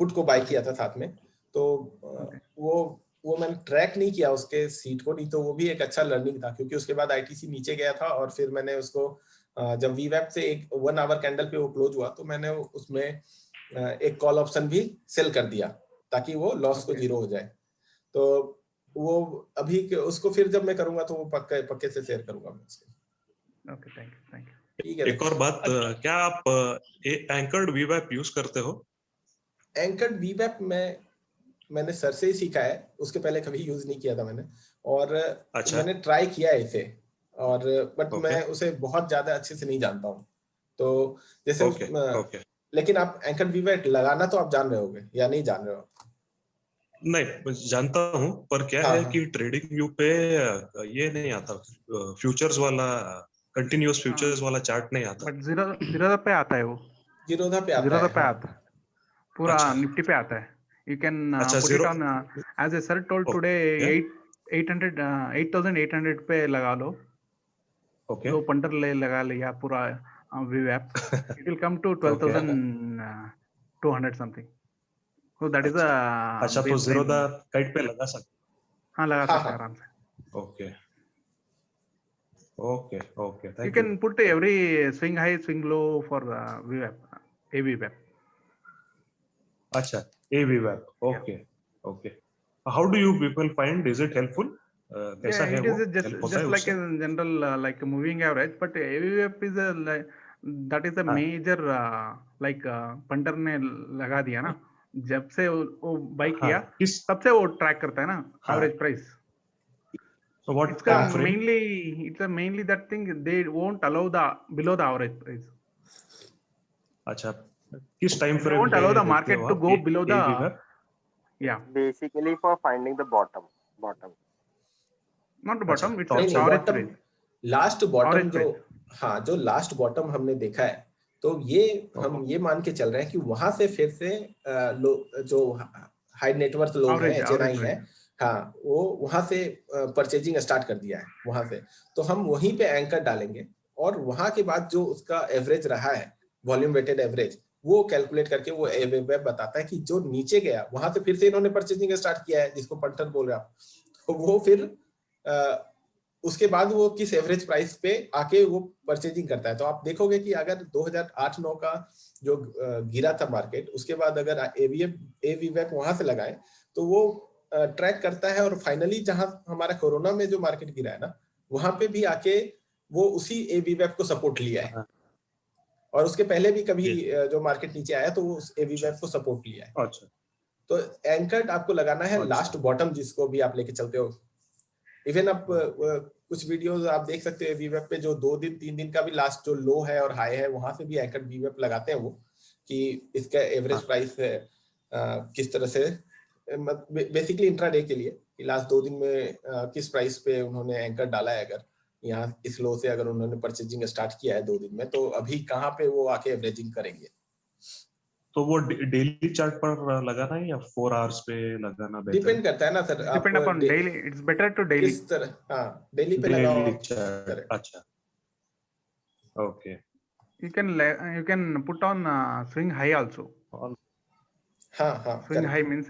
पुट को बाय किया था साथ में, तो वो मैंने ट्रैक नहीं किया उसके सीट को, नहीं तो वो भी एक अच्छा लर्निंग था, क्योंकि उसके बाद आईटीसी नीचे गया था और फिर मैंने उसको जब वीवैप से एक 1 आवर कैंडल पे वो क्लोज हुआ, तो मैंने उसमें एक कॉल ऑप्शन भी सेल कर दिया ताकि वो लॉस को जीरो हो जाए। तो वो अभी उसको फिर जब मैं करूंगा तो वो पक्के से शेयर करूंगा मैं उसके। Okay, thank you. ठीक है। एक और बात, क्या आप एंकर्ड वीवैप यूज करते हो? एंकर्ड वीवैप मैंने सर से ही सीखा है, उसके पहले कभी यूज नहीं किया था मैंने, और अच्छा। मैंने ट्राई किया है इसे, और बट ओके। मैं उसे बहुत ज्यादा अच्छे से नहीं जानता हूँ, तो जैसे ओके। लेकिन आप एंकर्ड वीवैप लगाना तो आप जान रहे होगे या नहीं जान रहे हो? नहीं, जानता हूँ, पर क्या हाँ, है हाँ। कि ट्रेडिंग व्यू पे ये नहीं आता, फ्यूचर्स वाला, कंटिन्यूअस फ्यूचर्स वाला चार्ट नहीं आता। बट जीरोधा पे आता है वो, जीरोधा पे आता जीरोधा है, पे हाँ। आता है, पूरा अच्छा। निफ्टी पे आता है। यू कैन अच्छा, put it on as a sir told today, 8,800 पे लगा लो, ओके। दो पंटर लगा लिया पूरा वीवैप, it will come to 12,200 something, so that is a अच्छा, तो baseline. जीरोधा काइट पे लगा सकते? हाँ, लगा हाँ, सकते हैं हाँ। आराम से। Okay okay, You thank you. can put every swing high, swing low for VWAP, AVWAP. अच्छा, AVWAP, okay. How do you people find? Is it helpful? कैसा Yeah, है it वो? is हेल्प होता just है like a उससे? general like a moving average, but AVWAP is that is a major like punter ने लगा दिया ना, जब से वो बाई किया तब से वो ट्रैक करता है ना average price. So what It's time frame? mainly that thing, they won't allow the below the average price. अच्छा, किस टाइम They फ्रेम won't पे allow the देखते market हो to आप go below the AVWAP? Basically for finding the bottom. Not the bottom, it's नहीं, average bottom, price. Last bottom Average जो, price. हाँ, जो लास्ट बॉटम हमने देखा है, तो ये हम ये मान के चल रहे हैं कि वहां से फिर से जो हाई नेटवर्थ लोग हैं, HNI है, हाँ, वो वहां से परचेजिंग स्टार्ट कर दिया है वहां से, तो हम वहीं पे एंकर डालेंगे, और वहां के बाद जो उसका एवरेज रहा है, वॉल्यूम वेटेड एवरेज, वो कैलकुलेट करके वो AVWAP बताता है कि जो नीचे गया वहां से फिर से इन्होंने परचेजिंग स्टार्ट किया है, जिसको पंटर बोल रहे हैं आप, तो वो फिर उसके बाद वो किस एवरेज प्राइस पे आके वो परचेजिंग करता है। तो आप देखोगे कि अगर 2008-9 का जो गिरा था मार्केट, उसके बाद अगर AVWAP वहां से लगाए तो वो ट्रैक करता है, और फाइनली जहां हमारा कोरोना में जो मार्केट गिरा है ना, वहां पे भी आके वो उसी AVWAP को सपोर्ट लिया है, और उसके पहले भी कभी जो मार्केट नीचे आया तो वो उस AVWAP को सपोर्ट लिया है। अच्छा, तो एंकर्ड आपको लगाना है लास्ट बॉटम, जिसको भी आप लेके चलते हो। इवन आप कुछ वीडियोस आप देख सकते हैं वीवैप पे, जो 2 दिन 3 दिन का भी लास्ट जो लो है और हाई है, वहां से भी एंकर्ड वीवैप लगाते हैं वो, कि इसका एवरेज प्राइस है किस तरह से बेसिकली इंट्राडे के लिए लास्ट 2 दिन में किस प्राइस पे उन्होंने एंकर डाला है, अगर यहाँ इस लो से अगर उन्होंने परचेजिंग स्टार्ट किया है 2 दिन में, तो अभी कहाँ पे वो आके एवरेजिंग करेंगे। तो वो डेली चार्ट पर लगाना है या 4 आवर्स पे लगाना बेहतर? डिपेंड करता है ना सर, आप depend upon daily, it's better to daily. किस तरह, हाँ डेली पे लगाओ। डेली चार्ट, अच्छा okay. You can put on swing high also. हाँ Swing correct. high means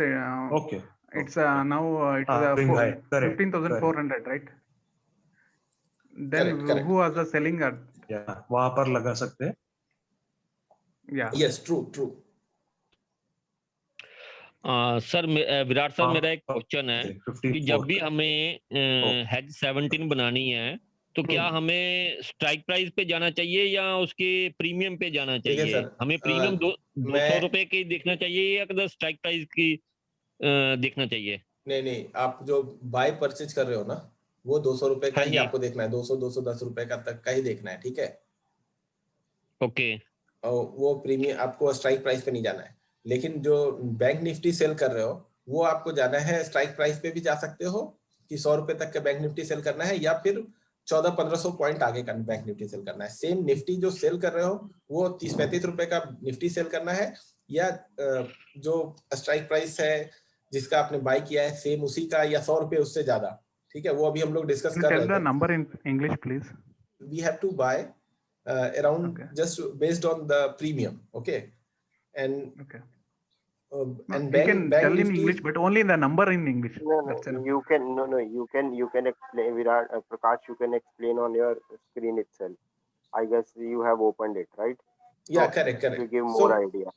Okay. it's now it is swing high, correct, 15,400, right? Then correct. who was the selling at? Yeah, वहां पर लगा सकते हैं। Yeah. Yes, true. Sir Virat sir, मेरा एक question है कि जब भी हमें हेज 17 बनानी है तो क्या हमें स्ट्राइक प्राइस पे जाना चाहिए या उसके प्रीमियम पे जाना चाहिए? सर, हमें प्रीमियम 200 रुपए की देखना चाहिए या कदर स्ट्राइक प्राइस की देखना चाहिए? नहीं, आप जो बाय परचेज कर रहे हो ना, वो 200 रुपए का ही आपको देखना है, 200-210 रुपए का तक का ही देखना है, ठीक है? ओके। और वो प्रीमियम आपको स्ट्राइक प्राइस पे नहीं जाना है। लेकिन जो बैंक निफ्टी सेल कर रहे हो वो आपको जाना है, स्ट्राइक प्राइस पे भी जा सकते हो कि 100 रुपए तक का बैंक निफ्टी सेल करना है, या फिर 1400-1500 पॉइंट आगे का बैंक निफ्टी सेल करना है। सेम निफ्टी जो सेल कर रहे हो वो 30-35 रुपए का निफ्टी सेल करना है, या जो स्ट्राइक प्राइस है जिसका आपने बाय किया है सेम उसी का, या 100 रुपए उससे ज्यादा, ठीक है? वो अभी हम लोग डिस्कस कर रहे थे। Number in English please. We have to buy around just based on the premium, okay? And okay. And you can tell in Nifty, English, but only the number in English. You can explain, Virat, Prakash, you can explain on your screen itself. I guess you have opened it, right? Yeah, so correct. To give more idea.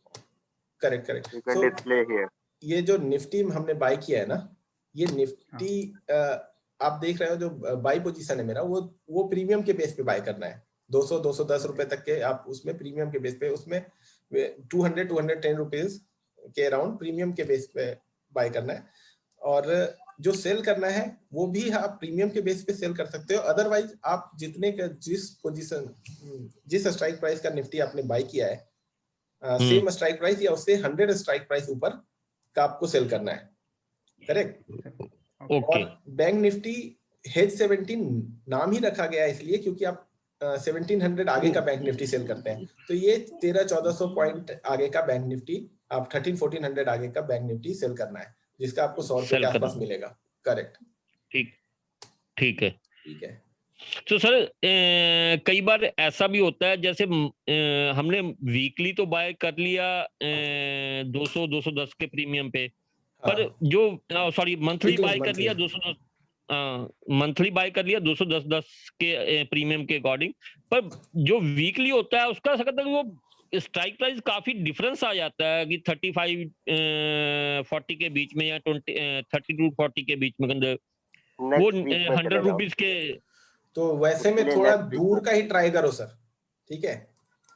Correct. You can display here. ये जो Nifty हमने bye किया है ना, ये Nifty आप देख रहे हो जो बाय पोजीशन है मेरा, वो प्रीमियम के बेस पे बाय करना है। 200-210 रुपए तक के आप उसमें प्रीमियम के बेस पे, उसमें 200-210 रुपीज के अराउंड प्रीमियम के बेस पे बाय करना है। और जो सेल करना है वो भी आप प्रीमियम के बेस पे सेल कर सकते हो। अदरवाइज आप जितने का जिस स्ट्राइक प्राइस का निफ्टी आपने बाय किया है, सेम स्ट्राइक प्राइस या उससे 100 स्ट्राइक प्राइस ऊपर का आपको सेल करना है, करेक्ट? और बैंक निफ्टी हेज 17 नाम ही रखा गया है इसलिए क्योंकि आप 1700 आगे का बैंक निफ्टी सेल करते हैं, तो ये 1300-1400 पॉइंट आगे का बैंक निफ्टी आप 1300-1400 आगे का बैंक निफ्टी सेल करना है, जिसका आपको 100 रुपए के आसपास मिलेगा, करेक्ट? ठीक है। तो सर कई बार ऐसा भी होता है जैसे हमने वीकली तो बाय कर लिया 200-210 के प्रीमियम पे, पर जो सॉरी मंथली बाय कर लिया 210 मंथली बाय कर लिया 210 के प्रीमियम के अकॉर्डिंग, पर जो वीकली होता है उसका सकता है वो स्ट्राइक प्राइस काफी डिफरेंस आ जाता है कि 35-40 के बीच में या 30-40 के बीच में, वो 100 रुपीज के। तो वैसे में थोड़ा दूर का ही ट्राई करो सर, ठीक है?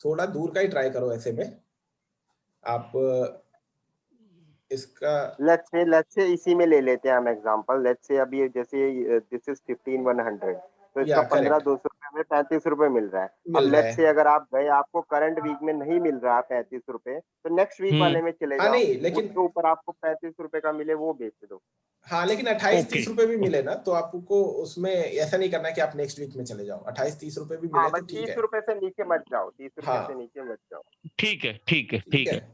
थोड़ा दूर का ही ट्राई करो। ऐसे में आप इसका लेट्स से इसी में ले लेते हैं हम एग्जांपल। लेट्स से अभी जैसे दिस इज 15,100, तो इसका 15,200 रुपए में 35 रुपए मिल रहा है। अब लेट्स से अगर आप गए, आपको करंट वीक में नहीं मिल रहा 35 रुपए, तो नेक्स्ट वीक वाले में चले जाओ, नहीं, लेकिन उसके ऊपर आपको 35 रुपए का मिले वो बेच दो। हाँ, लेकिन 28-30 रुपए भी मिले ना तो आपको उसमें ऐसा नहीं करना कि आप नेक्स्ट वीक में चले जाओ। 28-30 रुपए भी मिले तो ठीक है। 30 रुपए से नीचे मत जाओ, 30 रुपए से नीचे मत जाओ। ठीक है।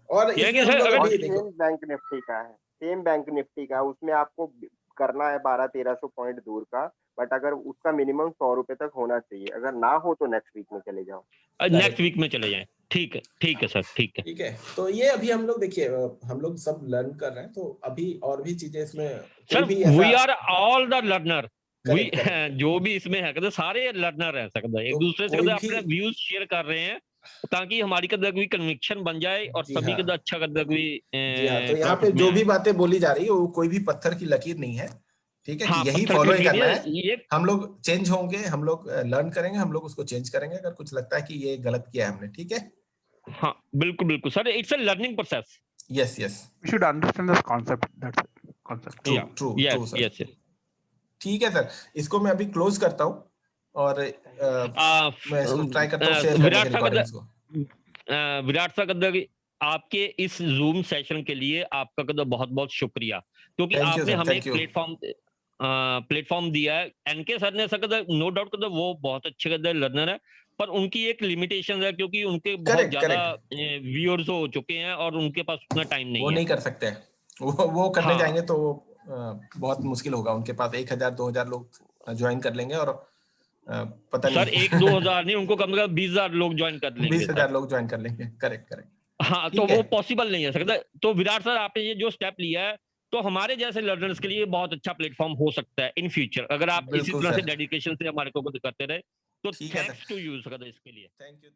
और सेम बैंक निफ्टी का है, सेम बैंक निफ्टी का, उसमें आपको करना है 1200-1300 पॉइंट दूर का, बट अगर उसका मिनिमम 100 रुपए तक होना चाहिए। अगर ना हो तो नेक्स्ट वीक में चले जाओ, नेक्स्ट वीक में चले जाएं। ठीक है सर, ठीक है। तो ये अभी हम लोग देखिए, हम लोग सब लर्न कर रहे हैं, तो अभी और भी चीजें इसमें sir, we are all the learner, जो भी इसमें है कदर सारे लर्नर है सकता है, एक दूसरे से कदर अपने व्यूज शेयर कर रहे हैं ताकि हमारी कदर कोई कन्विक्शन बन जाए और सभी कदर अच्छा कदर कोई। तो यहाँ पे जो भी बातें बोली जा रही है वो कोई भी पत्थर की लकीर नहीं है, ठीक है? कि यही फॉलो करना है। हम लोग चेंज होंगे, हम लोग लर्न करेंगे, हम लोग उसको चेंज करेंगे अगर कुछ लगता है कि ये गलत किया है हमने, ठीक है? हाँ, बिल्कुल sir, it's a learning process. Yes we should understand this concept, that's it, concept. True sir. Yes ठीक है सर, इसको मैं अभी क्लोज करता हूँ और मैं इसको ट्राई करता हूँ शेयर करने के रिकॉर्डिंग्स को। विराट सा कदर आपके इस जूम सेशन के लिए आपका कदर बहुत बहुत शुक्रिया, क्योंकि Thank you, आपने sir. हमें Thank एक you. प्लेटफॉर्म दिया है। एनके सर ने सर कदर नो डाउट कदर वो बहुत अच्छे कदर लर्नर है, पर उनकी एक लिमिटेशन है, क्योंकि उनके बहुत Correct, ज्यादा व्यूअर्स हो चुके हैं और उनके पास उतना टाइम वो नहीं है। नहीं कर सकते, वो करने हाँ जाएंगे तो बहुत मुश्किल होगा। उनके पास 1000-2000 लोग ज्वाइन कर लेंगे और पता सर नहीं 1-2 हजार नहीं, उनको कम से कम 20,000 लोग ज्वाइन कर लेंगे 20,000 सर। लोग ज्वाइन कर लेंगे। करेक्ट करेक्ट, हाँ, तो ठीक वो है। पॉसिबल नहीं है सकता। तो विराट सर, आपने ये जो स्टेप लिया है, तो हमारे जैसे लर्नर्स के लिए बहुत अच्छा प्लेटफॉर्म हो सकता है इन फ्यूचर, अगर आप इसी बिल्कुल तरह से सर, डेडिकेशन से हमारे को करते रहे तो ठीक है thanks sir. To you sir इसके लिए। Thank you.